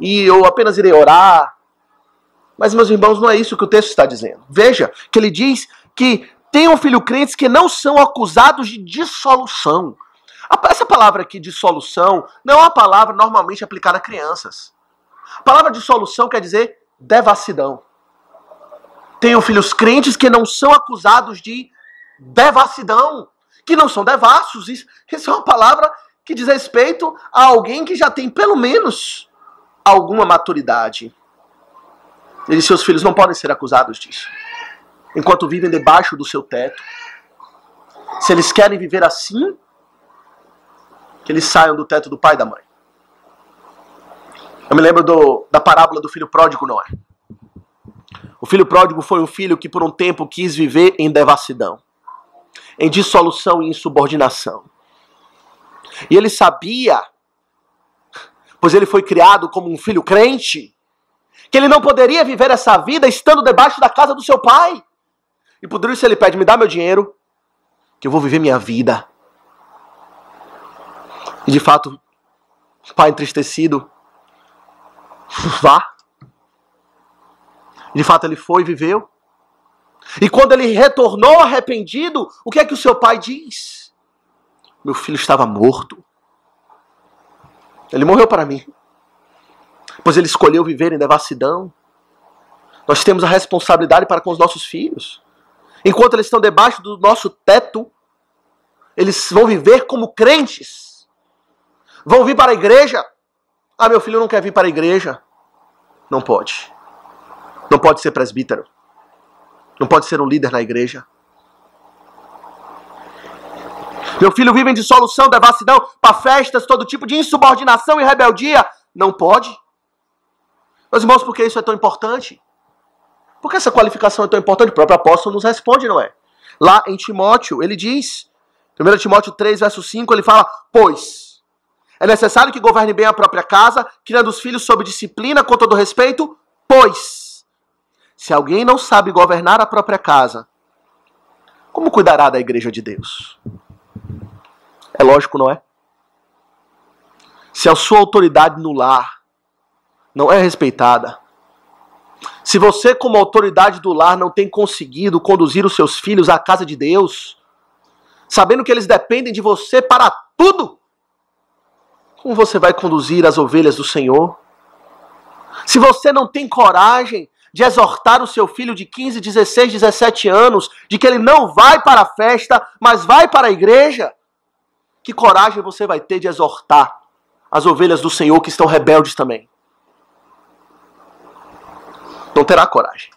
e eu apenas irei orar. Mas, meus irmãos, não é isso que o texto está dizendo. Veja que ele diz que tenham filhos crentes que não são acusados de dissolução. Essa palavra aqui, dissolução, não é uma palavra normalmente aplicada a crianças. A palavra dissolução quer dizer devassidão. Tenham filhos crentes que não são acusados de devassidão, que não são devassos. Isso é uma palavra que diz respeito a alguém que já tem pelo menos alguma maturidade. Ele e seus filhos não podem ser acusados disso, enquanto vivem debaixo do seu teto. Se eles querem viver assim, que eles saiam do teto do pai e da mãe. Eu me lembro da parábola do filho pródigo, não é? O filho pródigo foi um filho que por um tempo quis viver em devassidão, em dissolução e insubordinação. E ele sabia, pois ele foi criado como um filho crente, que ele não poderia viver essa vida estando debaixo da casa do seu pai. E por isso ele pede, me dá meu dinheiro, que eu vou viver minha vida. E de fato, o pai entristecido, vá. De fato ele foi e viveu. E quando ele retornou arrependido, o que é que o seu pai diz? Meu filho estava morto. Ele morreu para mim. Pois ele escolheu viver em devassidão. Nós temos a responsabilidade para com os nossos filhos. Enquanto eles estão debaixo do nosso teto, eles vão viver como crentes. Vão vir para a igreja. Ah, meu filho não quer vir para a igreja. Não pode. Não pode ser presbítero. Não pode ser um líder na igreja. Meu filho vive em dissolução, devassidão, para festas, todo tipo de insubordinação e rebeldia. Não pode. Meus irmãos, por que isso é tão importante? Por que essa qualificação é tão importante? O próprio apóstolo nos responde, não é? Lá em Timóteo, ele diz, 1 Timóteo 3, verso 5, ele fala, pois é necessário que governe bem a própria casa, criando os filhos sob disciplina, com todo respeito, pois se alguém não sabe governar a própria casa, como cuidará da igreja de Deus? É lógico, não é? Se a sua autoridade no lar não é respeitada, se você como autoridade do lar não tem conseguido conduzir os seus filhos à casa de Deus, sabendo que eles dependem de você para tudo, como você vai conduzir as ovelhas do Senhor? Se você não tem coragem de exortar o seu filho de 15, 16, 17 anos, de que ele não vai para a festa, mas vai para a igreja, que coragem você vai ter de exortar as ovelhas do Senhor que estão rebeldes também? Não terá coragem.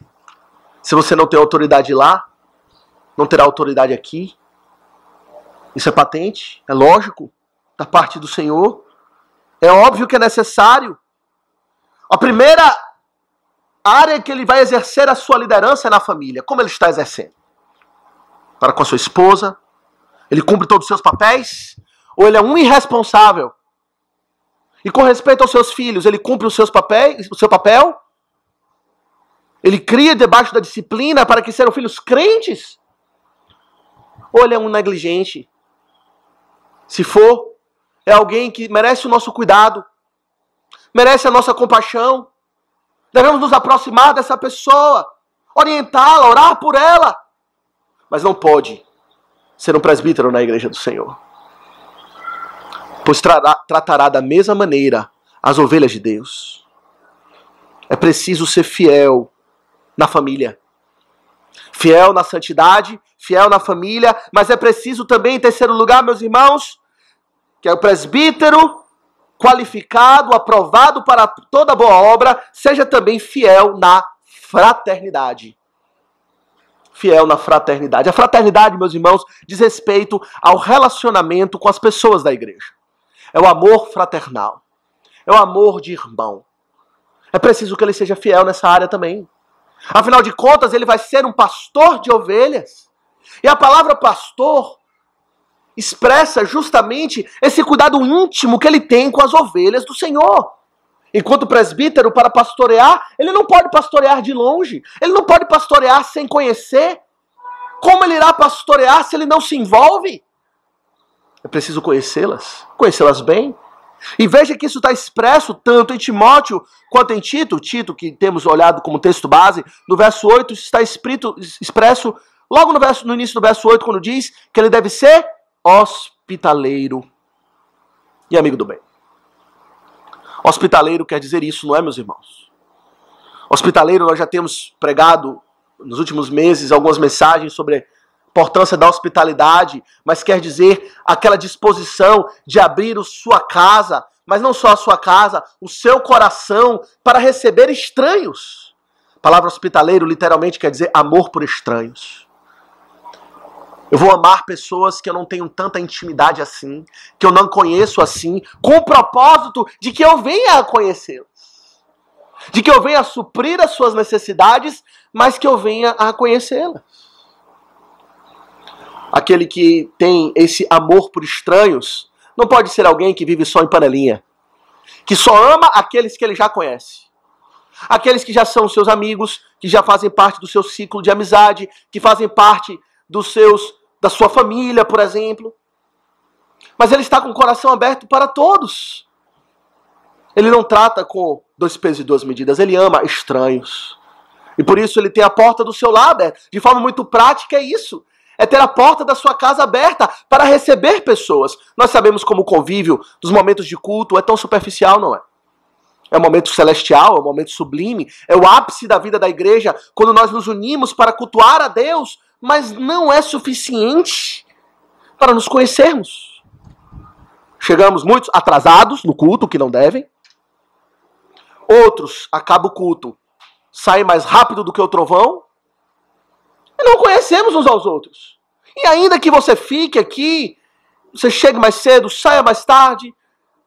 Se você não tem autoridade lá, não terá autoridade aqui. Isso é patente, é lógico, da parte do Senhor. É óbvio que é necessário. A primeira área que ele vai exercer a sua liderança é na família. Como ele está exercendo? Para com a sua esposa? Ele cumpre todos os seus papéis? Ou ele é um irresponsável? E com respeito aos seus filhos, ele cumpre os seus papéis, o seu papel? Ele cria debaixo da disciplina para que sejam filhos crentes? Ou ele é um negligente? Se for, é alguém que merece o nosso cuidado, merece a nossa compaixão. Devemos nos aproximar dessa pessoa, orientá-la, orar por ela. Mas não pode ser um presbítero na igreja do Senhor, pois tratará da mesma maneira as ovelhas de Deus. É preciso ser fiel na família, fiel na santidade, fiel na família, mas é preciso também, em terceiro lugar, meus irmãos, que é o presbítero qualificado, aprovado para toda boa obra, seja também fiel na fraternidade. Fiel na fraternidade. A fraternidade, meus irmãos, diz respeito ao relacionamento com as pessoas da igreja. É o amor fraternal. É o amor de irmão. É preciso que ele seja fiel nessa área também. Afinal de contas, ele vai ser um pastor de ovelhas. E a palavra pastor expressa justamente esse cuidado íntimo que ele tem com as ovelhas do Senhor. Enquanto presbítero, para pastorear, ele não pode pastorear de longe. Ele não pode pastorear sem conhecer. Como ele irá pastorear se ele não se envolve? É preciso conhecê-las bem. E veja que isso está expresso tanto em Timóteo quanto em Tito. Tito, que temos olhado como texto base, no verso 8 está expresso logo no início do verso 8, quando diz que ele deve ser hospitaleiro e amigo do bem. Hospitaleiro quer dizer isso, não é, meus irmãos? Hospitaleiro, nós já temos pregado nos últimos meses algumas mensagens sobre a importância da hospitalidade, mas quer dizer aquela disposição de abrir a sua casa, mas não só a sua casa, o seu coração para receber estranhos. A palavra hospitaleiro literalmente quer dizer amor por estranhos. Eu vou amar pessoas que eu não tenho tanta intimidade assim, que eu não conheço assim, com o propósito de que eu venha a conhecê-las. De que eu venha a suprir as suas necessidades, mas que eu venha a conhecê-las. Aquele que tem esse amor por estranhos não pode ser alguém que vive só em panelinha, que só ama aqueles que ele já conhece. Aqueles que já são seus amigos, que já fazem parte do seu ciclo de amizade, que fazem parte da sua família, por exemplo. Mas ele está com o coração aberto para todos. Ele não trata com 2 pesos e 2 medidas, ele ama estranhos. E por isso ele tem a porta do seu lar aberta. De forma muito prática é isso. É ter a porta da sua casa aberta para receber pessoas. Nós sabemos como o convívio dos momentos de culto é tão superficial, não é? É um momento celestial, é um momento sublime, é o ápice da vida da igreja, quando nós nos unimos para cultuar a Deus, mas não é suficiente para nos conhecermos. Chegamos muitos atrasados no culto, que não devem. Outros, acaba o culto, saem mais rápido do que o trovão. E não conhecemos uns aos outros. E ainda que você fique aqui, você chegue mais cedo, saia mais tarde,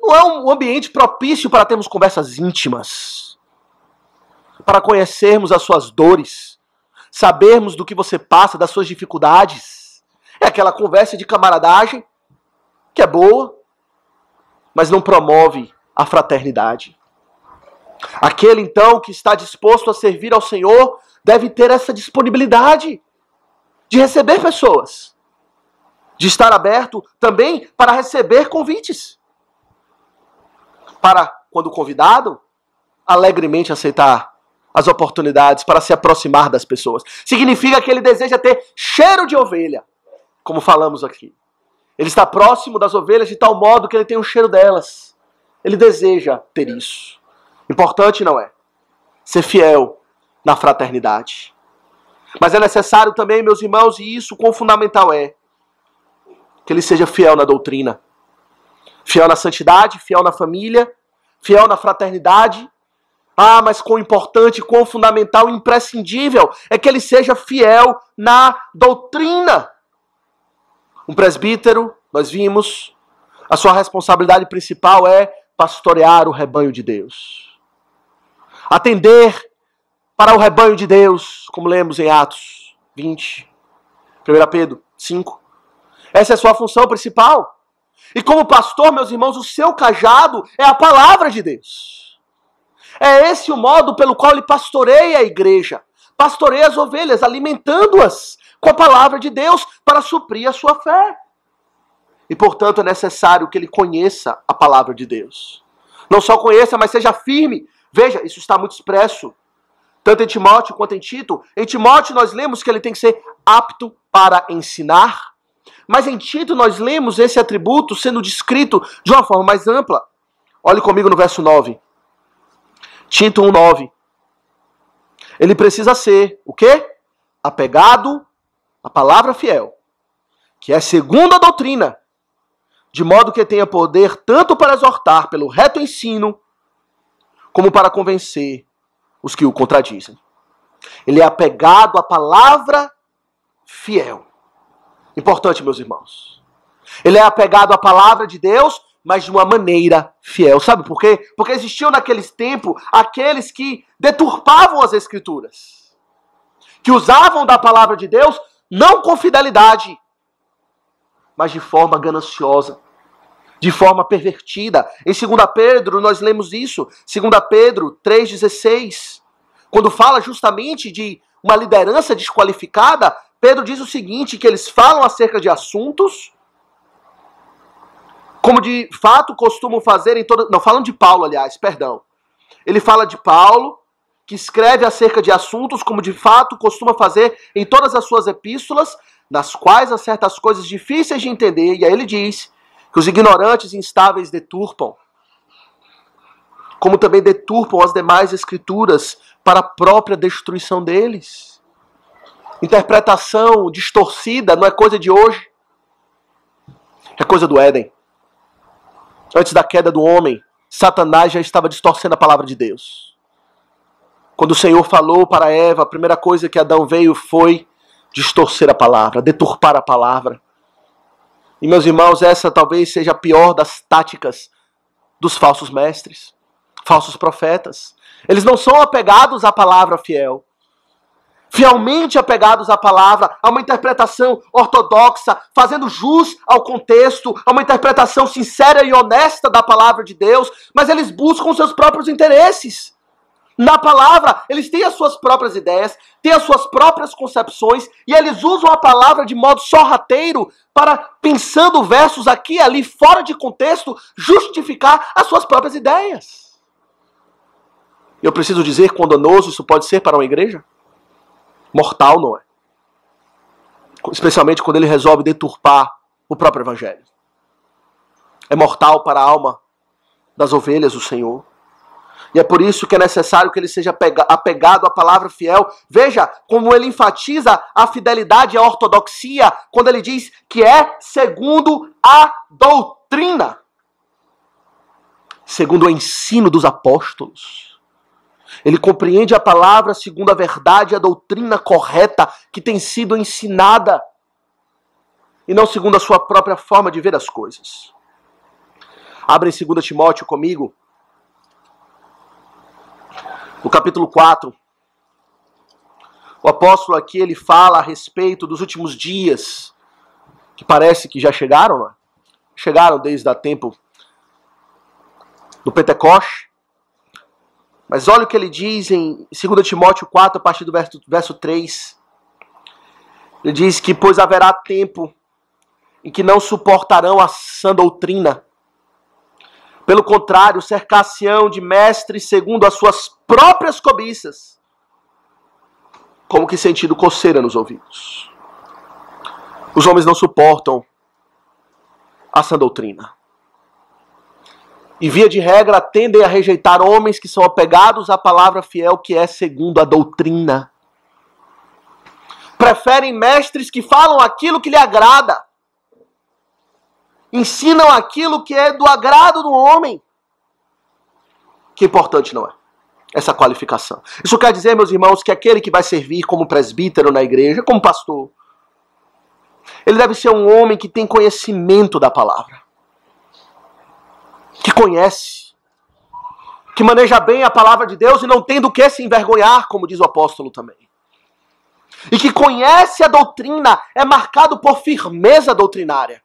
não é um ambiente propício para termos conversas íntimas, para conhecermos as suas dores, sabermos do que você passa, das suas dificuldades. É aquela conversa de camaradagem, que é boa, mas não promove a fraternidade. Aquele, então, que está disposto a servir ao Senhor, deve ter essa disponibilidade de receber pessoas, de estar aberto também para receber convites. Para, quando convidado, alegremente aceitar as oportunidades para se aproximar das pessoas. Significa que ele deseja ter cheiro de ovelha, como falamos aqui. Ele está próximo das ovelhas de tal modo que ele tem o cheiro delas. Ele deseja ter isso. Importante, não é? Ser fiel na fraternidade. Mas é necessário também, meus irmãos, e isso quão fundamental é, que ele seja fiel na doutrina. Fiel na santidade, fiel na família, fiel na fraternidade. Ah, mas quão importante, quão fundamental, imprescindível é que ele seja fiel na doutrina. Um presbítero, nós vimos, a sua responsabilidade principal é pastorear o rebanho de Deus. Atender para o rebanho de Deus, como lemos em Atos 20, 1 Pedro 5. Essa é a sua função principal. E como pastor, meus irmãos, o seu cajado é a palavra de Deus. É esse o modo pelo qual ele pastoreia a igreja. Pastoreia as ovelhas, alimentando-as com a palavra de Deus para suprir a sua fé. E, portanto, é necessário que ele conheça a palavra de Deus. Não só conheça, mas seja firme. Veja, isso está muito expresso, tanto em Timóteo quanto em Tito. Em Timóteo nós lemos que ele tem que ser apto para ensinar. Mas em Tito nós lemos esse atributo sendo descrito de uma forma mais ampla. Olhe comigo no verso 9. Tito 1:9. Ele precisa ser o quê? Apegado à palavra fiel, que é segundo a doutrina, de modo que tenha poder tanto para exortar pelo reto ensino, como para convencer os que o contradizem. Ele é apegado à palavra fiel. Importante, meus irmãos. Ele é apegado à palavra de Deus, mas de uma maneira fiel. Sabe por quê? Porque existiam naqueles tempos aqueles que deturpavam as Escrituras, que usavam da palavra de Deus não com fidelidade, mas de forma gananciosa, de forma pervertida. Em 2 Pedro nós lemos isso, 2 Pedro 3,16, quando fala justamente de uma liderança desqualificada. Pedro diz o seguinte, que eles falam acerca de assuntos, como de fato costumam fazer em todas... Não, falam de Paulo, aliás, perdão. Ele fala de Paulo, que escreve acerca de assuntos, como de fato costuma fazer em todas as suas epístolas, nas quais há certas coisas difíceis de entender, e aí ele diz que os ignorantes e instáveis deturpam, como também deturpam as demais escrituras para a própria destruição deles. Interpretação distorcida não é coisa de hoje, é coisa do Éden. Antes da queda do homem, Satanás já estava distorcendo a palavra de Deus. Quando o Senhor falou para Eva, a primeira coisa que Adão veio foi distorcer a palavra, deturpar a palavra. E, meus irmãos, essa talvez seja a pior das táticas dos falsos mestres, falsos profetas. Eles não são apegados à palavra fiel. fielmente apegados à palavra, a uma interpretação ortodoxa, fazendo jus ao contexto, a uma interpretação sincera e honesta da palavra de Deus, mas eles buscam os seus próprios interesses. Na palavra, eles têm as suas próprias ideias, têm as suas próprias concepções, e eles usam a palavra de modo sorrateiro para, pensando versos aqui e ali, fora de contexto, justificar as suas próprias ideias. Eu preciso dizer quão danoso isso pode ser para uma igreja? Mortal, não é? Especialmente quando ele resolve deturpar o próprio evangelho. É mortal para a alma das ovelhas do Senhor. E é por isso que é necessário que ele seja apegado à palavra fiel. Veja como ele enfatiza a fidelidade e a ortodoxia quando ele diz que é segundo a doutrina. Segundo o ensino dos apóstolos. Ele compreende a palavra segundo a verdade e a doutrina correta que tem sido ensinada. E não segundo a sua própria forma de ver as coisas. Abre em 2 Timóteo comigo. No capítulo 4, o apóstolo aqui ele fala a respeito dos últimos dias, que parece que já chegaram, não é? Chegaram desde o tempo do Pentecoste. Mas olha o que ele diz em 2 Timóteo 4, a partir do verso 3. Ele diz que, pois haverá tempo em que não suportarão a sã doutrina. Pelo contrário, cercar-se-ão de mestres segundo as suas próprias cobiças, como que sentindo coceira nos ouvidos. Os homens não suportam a sã doutrina. E via de regra tendem a rejeitar homens que são apegados à palavra fiel que é segundo a doutrina. Preferem mestres que falam aquilo que lhe agrada. Ensinam aquilo que é do agrado do homem. Que importante, não é? Essa qualificação. Isso quer dizer, meus irmãos, que aquele que vai servir como presbítero na igreja, como pastor, ele deve ser um homem que tem conhecimento da palavra. Que conhece. Que maneja bem a palavra de Deus e não tem do que se envergonhar, como diz o apóstolo também. E que conhece a doutrina, é marcado por firmeza doutrinária.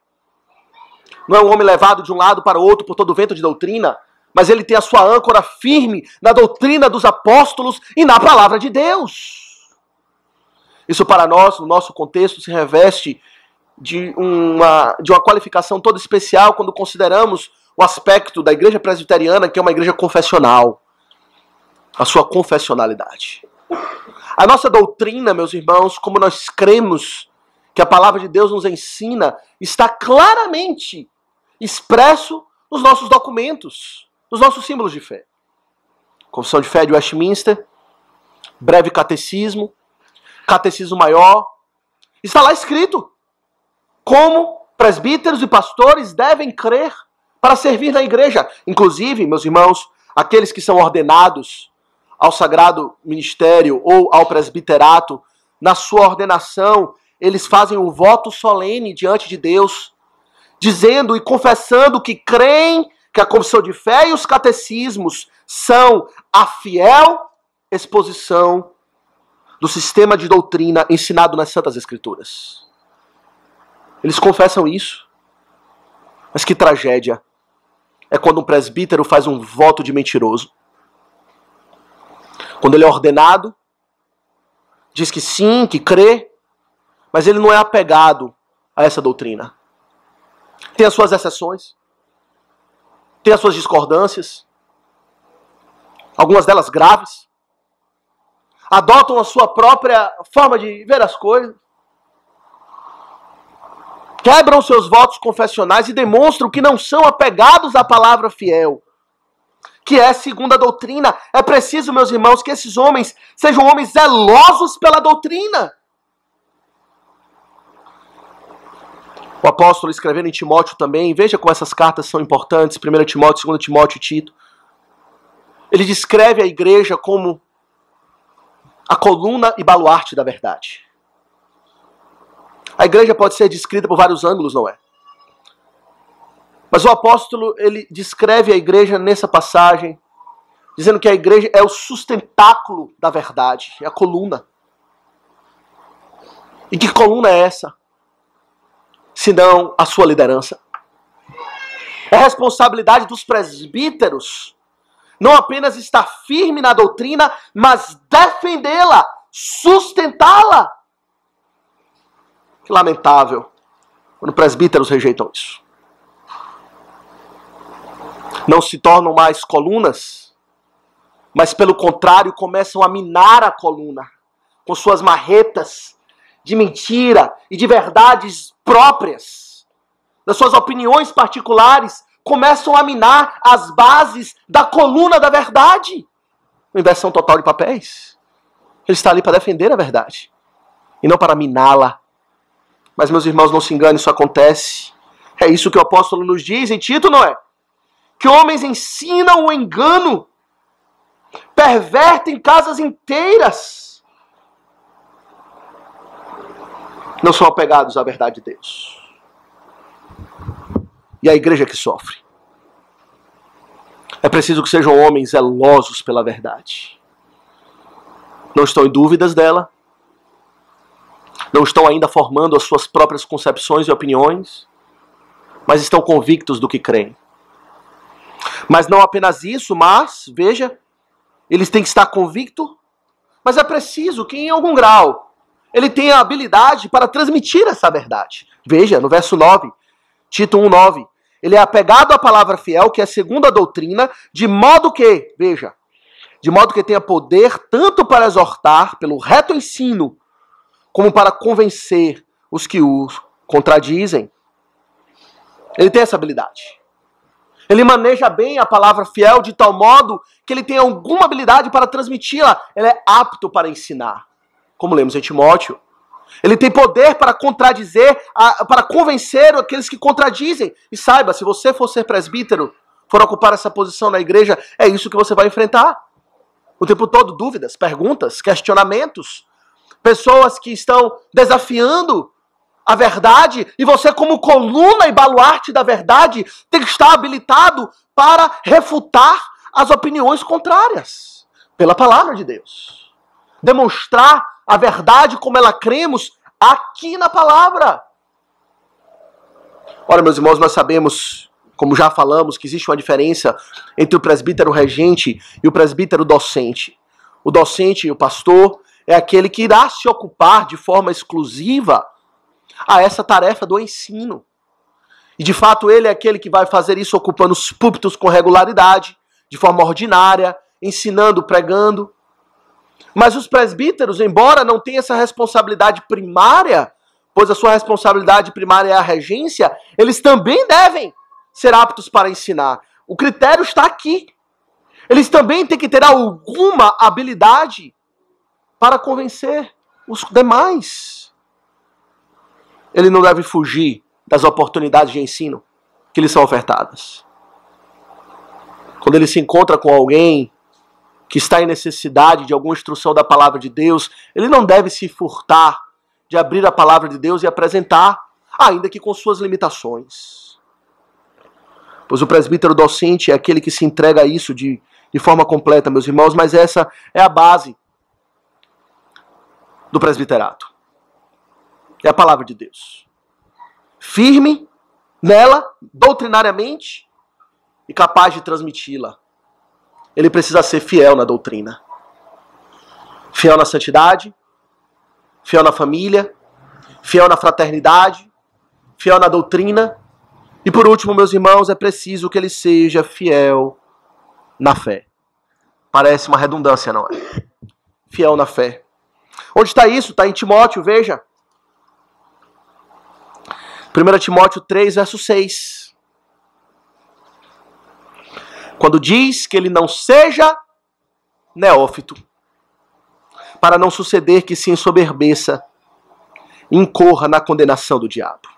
Não é um homem levado de um lado para o outro por todo vento de doutrina, mas ele tem a sua âncora firme na doutrina dos apóstolos e na palavra de Deus. Isso para nós, no nosso contexto, se reveste de uma qualificação toda especial quando consideramos o aspecto da igreja presbiteriana, que é uma igreja confessional. A sua confessionalidade. A nossa doutrina, meus irmãos, como nós cremos que a palavra de Deus nos ensina, está claramente expresso nos nossos documentos, nos nossos símbolos de fé. Confissão de Fé de Westminster, Breve Catecismo, Catecismo Maior. Está lá escrito como presbíteros e pastores devem crer para servir na igreja. Inclusive, meus irmãos, aqueles que são ordenados ao sagrado ministério ou ao presbiterato, na sua ordenação, eles fazem um voto solene diante de Deus, dizendo e confessando que creem que a confissão de fé e os catecismos são a fiel exposição do sistema de doutrina ensinado nas Santas Escrituras. Eles confessam isso. Mas que tragédia é quando um presbítero faz um voto de mentiroso. Quando ele é ordenado, diz que sim, que crê, mas ele não é apegado a essa doutrina. Tem as suas exceções, tem as suas discordâncias, algumas delas graves, adotam a sua própria forma de ver as coisas, quebram seus votos confessionais e demonstram que não são apegados à palavra fiel, que é segundo a doutrina. É preciso, meus irmãos, que esses homens sejam homens zelosos pela doutrina. O apóstolo escrevendo em Timóteo também, veja como essas cartas são importantes, 1 Timóteo, 2 Timóteo e Tito. Ele descreve a igreja como a coluna e baluarte da verdade. A igreja pode ser descrita por vários ângulos, não é? Mas o apóstolo, ele descreve a igreja nessa passagem, dizendo que a igreja é o sustentáculo da verdade, é a coluna. E que coluna é essa? Se não a sua liderança. É responsabilidade dos presbíteros não apenas estar firme na doutrina, mas defendê-la, sustentá-la. Que lamentável quando presbíteros rejeitam isso. Não se tornam mais colunas, mas pelo contrário começam a minar a coluna com suas marretas de mentira e de verdades próprias, das suas opiniões particulares, começam a minar as bases da coluna da verdade. Uma inversão total de papéis. Ele está ali para defender a verdade e não para miná-la. Mas, meus irmãos, não se enganem, isso acontece. É isso que o apóstolo nos diz em Tito, não é? Que homens ensinam o engano, pervertem casas inteiras, não são apegados à verdade de Deus. E a igreja que sofre. É preciso que sejam homens zelosos pela verdade. Não estão em dúvidas dela. Não estão ainda formando as suas próprias concepções e opiniões. Mas estão convictos do que creem. Mas não apenas isso, mas, veja, eles têm que estar convictos. Mas é preciso que em algum grau ele tenha a habilidade para transmitir essa verdade. Veja, no verso 9. Tito 1:9, ele é apegado à palavra fiel, que é segundo a doutrina, de modo que, veja, de modo que tenha poder tanto para exortar pelo reto ensino, como para convencer os que o contradizem. Ele tem essa habilidade. Ele maneja bem a palavra fiel de tal modo que ele tem alguma habilidade para transmiti-la. Ele é apto para ensinar, como lemos em Timóteo. Ele tem poder para contradizer, para convencer aqueles que contradizem. E saiba, se você for ser presbítero, for ocupar essa posição na igreja, é isso que você vai enfrentar. O tempo todo, dúvidas, perguntas, questionamentos. Pessoas que estão desafiando a verdade. E você, como coluna e baluarte da verdade, tem que estar habilitado para refutar as opiniões contrárias. Pela palavra de Deus. Demonstrar a verdade como ela cremos aqui na palavra. Ora, meus irmãos, nós sabemos, como já falamos, que existe uma diferença entre o presbítero regente e o presbítero docente. O docente, o pastor, é aquele que irá se ocupar de forma exclusiva a essa tarefa do ensino. E de fato ele é aquele que vai fazer isso ocupando os púlpitos com regularidade, de forma ordinária, ensinando, pregando. Mas os presbíteros, embora não tenham essa responsabilidade primária, pois a sua responsabilidade primária é a regência, eles também devem ser aptos para ensinar. O critério está aqui. Eles também têm que ter alguma habilidade para convencer os demais. Ele não deve fugir das oportunidades de ensino que lhe são ofertadas. Quando ele se encontra com alguém que está em necessidade de alguma instrução da palavra de Deus, ele não deve se furtar de abrir a palavra de Deus e apresentar, ainda que com suas limitações. Pois o presbítero docente é aquele que se entrega a isso de forma completa, meus irmãos, mas essa é a base do presbiterato. É a palavra de Deus. Firme nela, doutrinariamente, e capaz de transmiti-la. Ele precisa ser fiel na doutrina. Fiel na santidade, fiel na família, fiel na fraternidade, fiel na doutrina. E por último, meus irmãos, é preciso que ele seja fiel na fé. Parece uma redundância, não é? Fiel na fé. Onde está isso? Está em Timóteo, veja. 1 Timóteo 3, verso 6. Quando diz que ele não seja neófito, para não suceder que se ensoberbeça e incorra na condenação do diabo.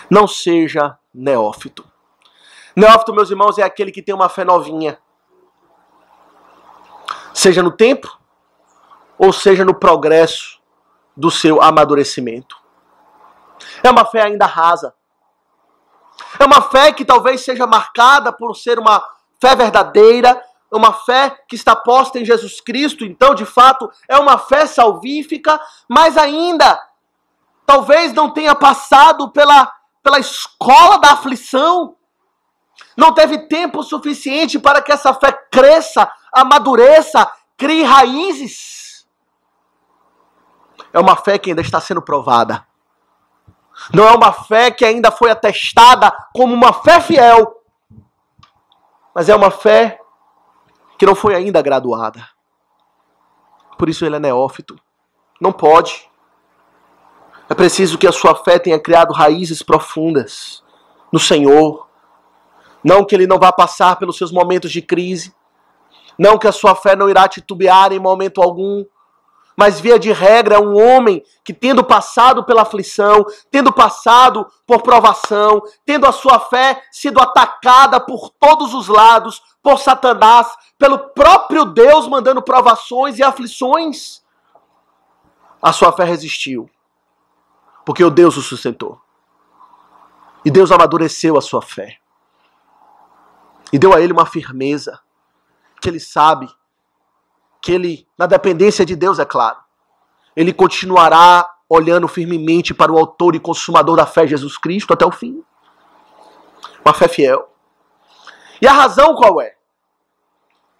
Não seja neófito. Neófito, meus irmãos, é aquele que tem uma fé novinha. Seja no tempo, ou seja no progresso do seu amadurecimento. É uma fé ainda rasa. É uma fé que talvez seja marcada por ser uma fé verdadeira, é uma fé que está posta em Jesus Cristo, então, de fato, é uma fé salvífica, mas ainda, talvez não tenha passado pela escola da aflição, não teve tempo suficiente para que essa fé cresça, amadureça, crie raízes. É uma fé que ainda está sendo provada. Não é uma fé que ainda foi atestada como uma fé fiel, mas é uma fé que não foi ainda graduada. Por isso ele é neófito. Não pode. É preciso que a sua fé tenha criado raízes profundas no Senhor. Não que ele não vá passar pelos seus momentos de crise. Não que a sua fé não irá titubear em momento algum. Mas, via de regra, é um homem que, tendo passado pela aflição, tendo passado por provação, tendo a sua fé sido atacada por todos os lados, por Satanás, pelo próprio Deus mandando provações e aflições, a sua fé resistiu. Porque o Deus o sustentou. E Deus amadureceu a sua fé. E deu a ele uma firmeza, que ele sabe que ele, na dependência de Deus, é claro, ele continuará olhando firmemente para o autor e consumador da fé, Jesus Cristo, até o fim. Uma fé fiel. E a razão qual é?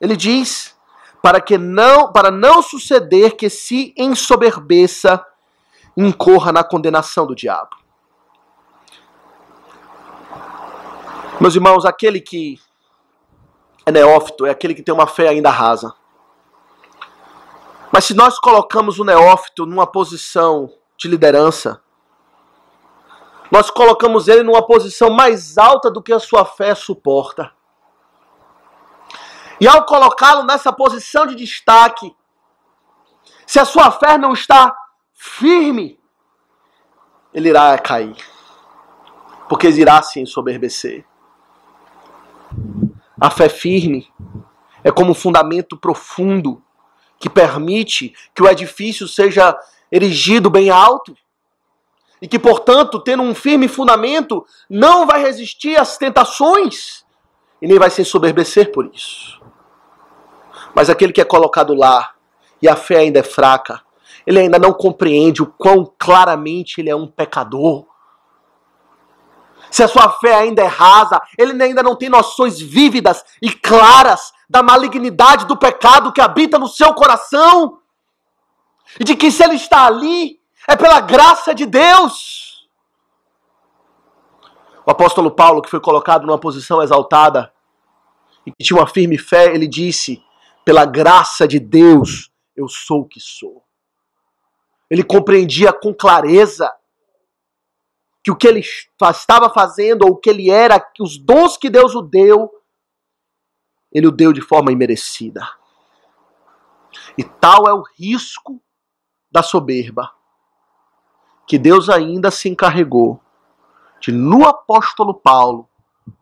Ele diz, para não suceder que se ensoberbeça, incorra na condenação do diabo. Meus irmãos, aquele que é neófito é aquele que tem uma fé ainda rasa. Mas se nós colocamos o neófito numa posição de liderança, nós colocamos ele numa posição mais alta do que a sua fé suporta. E ao colocá-lo nessa posição de destaque, se a sua fé não está firme, ele irá cair. Porque ele irá se ensoberbecer. A fé firme é como um fundamento profundo que permite que o edifício seja erigido bem alto e que, portanto, tendo um firme fundamento, não vai resistir às tentações e nem vai se ensoberbecer por isso. Mas aquele que é colocado lá e a fé ainda é fraca, ele ainda não compreende o quão claramente ele é um pecador. Se a sua fé ainda é rasa, ele ainda não tem noções vívidas e claras da malignidade do pecado que habita no seu coração. E de que se ele está ali, é pela graça de Deus. O apóstolo Paulo, que foi colocado numa posição exaltada e que tinha uma firme fé, ele disse, pela graça de Deus, eu sou o que sou. Ele compreendia com clareza que o que ele estava fazendo, ou o que ele era, que os dons que Deus o deu, ele o deu de forma imerecida. E tal é o risco da soberba, que Deus ainda se encarregou de, no apóstolo Paulo,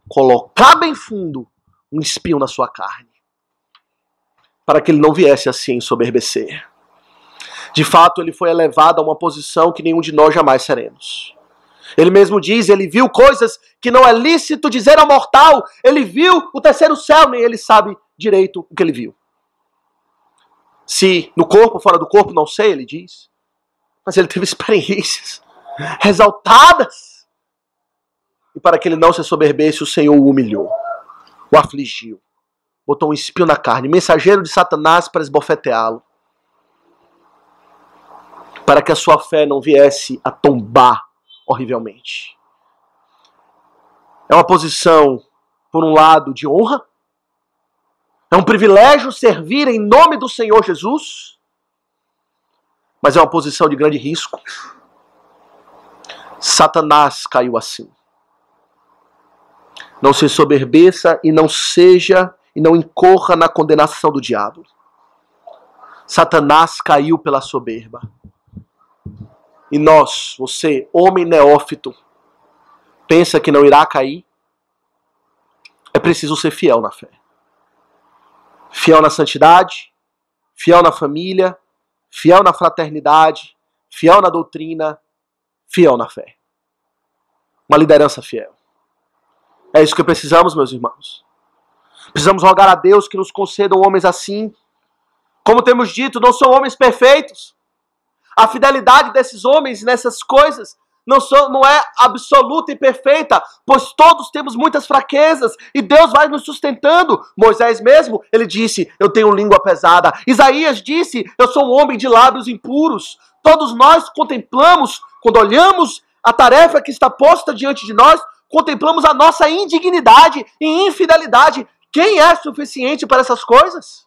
colocar bem fundo um espinho na sua carne, para que ele não viesse assim ensoberbecer. De fato, ele foi elevado a uma posição que nenhum de nós jamais seremos. Ele mesmo diz, ele viu coisas que não é lícito dizer ao mortal. Ele viu o terceiro céu, nem ele sabe direito o que ele viu. Se no corpo ou fora do corpo, não sei, ele diz. Mas ele teve experiências exaltadas. E para que ele não se soberbesse, o Senhor o humilhou, o afligiu, botou um espinho na carne, mensageiro de Satanás para esbofeteá-lo, para que a sua fé não viesse a tombar horrivelmente. É uma posição, por um lado, de honra. É um privilégio servir em nome do Senhor Jesus. Mas é uma posição de grande risco. Satanás caiu assim. Não se ensoberbeça e não incorra na condenação do diabo. Satanás caiu pela soberba. E nós, você, homem neófito, pensa que não irá cair? É preciso ser fiel na fé. Fiel na santidade, fiel na família, fiel na fraternidade, fiel na doutrina, fiel na fé. Uma liderança fiel. É isso que precisamos, meus irmãos. Precisamos rogar a Deus que nos concedam homens assim. Como temos dito, não são homens perfeitos. A fidelidade desses homens nessas coisas não é absoluta e perfeita, pois todos temos muitas fraquezas e Deus vai nos sustentando. Moisés mesmo, ele disse, eu tenho língua pesada. Isaías disse, eu sou um homem de lábios impuros. Todos nós contemplamos, quando olhamos a tarefa que está posta diante de nós, contemplamos a nossa indignidade e infidelidade. Quem é suficiente para essas coisas?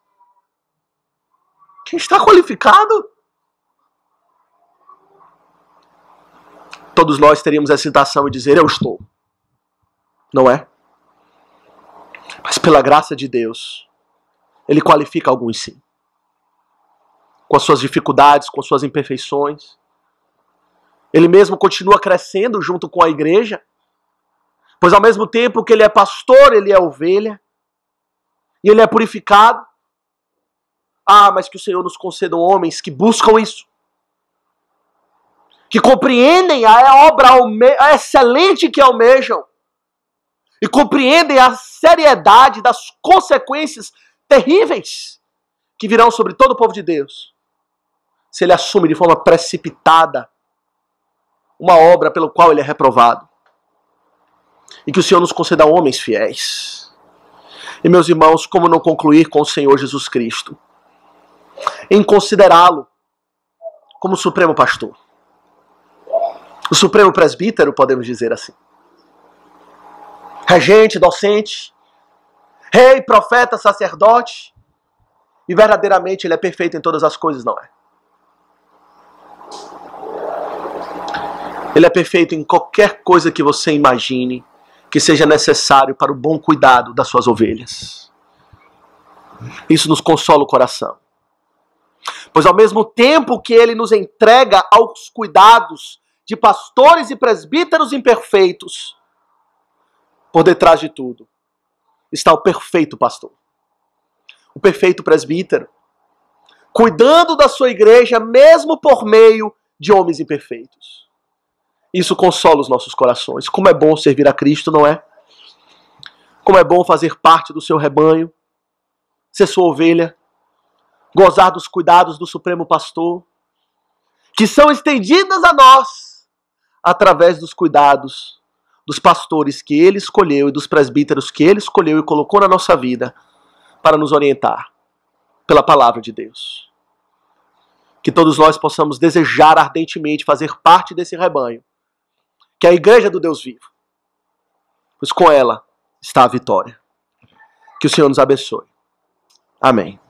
Quem está qualificado? Todos nós teríamos a hesitação e dizer, eu estou. Não é? Mas pela graça de Deus, Ele qualifica alguns sim. Com as suas dificuldades, com as suas imperfeições. Ele mesmo continua crescendo junto com a igreja. Pois ao mesmo tempo que Ele é pastor, Ele é ovelha. E Ele é purificado. Mas que o Senhor nos conceda homens que buscam isso. Que compreendem a obra excelente que almejam. E compreendem a seriedade das consequências terríveis que virão sobre todo o povo de Deus. Se ele assume de forma precipitada uma obra pelo qual ele é reprovado. E que o Senhor nos conceda homens fiéis. E meus irmãos, como não concluir com o Senhor Jesus Cristo? Em considerá-lo como supremo pastor. O supremo presbítero, podemos dizer assim. Regente, docente, rei, profeta, sacerdote. E verdadeiramente ele é perfeito em todas as coisas, não é? Ele é perfeito em qualquer coisa que você imagine que seja necessário para o bom cuidado das suas ovelhas. Isso nos consola o coração. Pois ao mesmo tempo que ele nos entrega aos cuidados de pastores e presbíteros imperfeitos, por detrás de tudo está o perfeito pastor, o perfeito presbítero, cuidando da sua igreja mesmo por meio de homens imperfeitos. Isso consola os nossos corações. Como é bom servir a Cristo, não é? Como é bom fazer parte do seu rebanho, ser sua ovelha, gozar dos cuidados do Supremo Pastor, que são estendidas a nós através dos cuidados dos pastores que ele escolheu e dos presbíteros que ele escolheu e colocou na nossa vida para nos orientar pela palavra de Deus. Que todos nós possamos desejar ardentemente fazer parte desse rebanho, que é a igreja do Deus vivo, pois com ela está a vitória. Que o Senhor nos abençoe. Amém.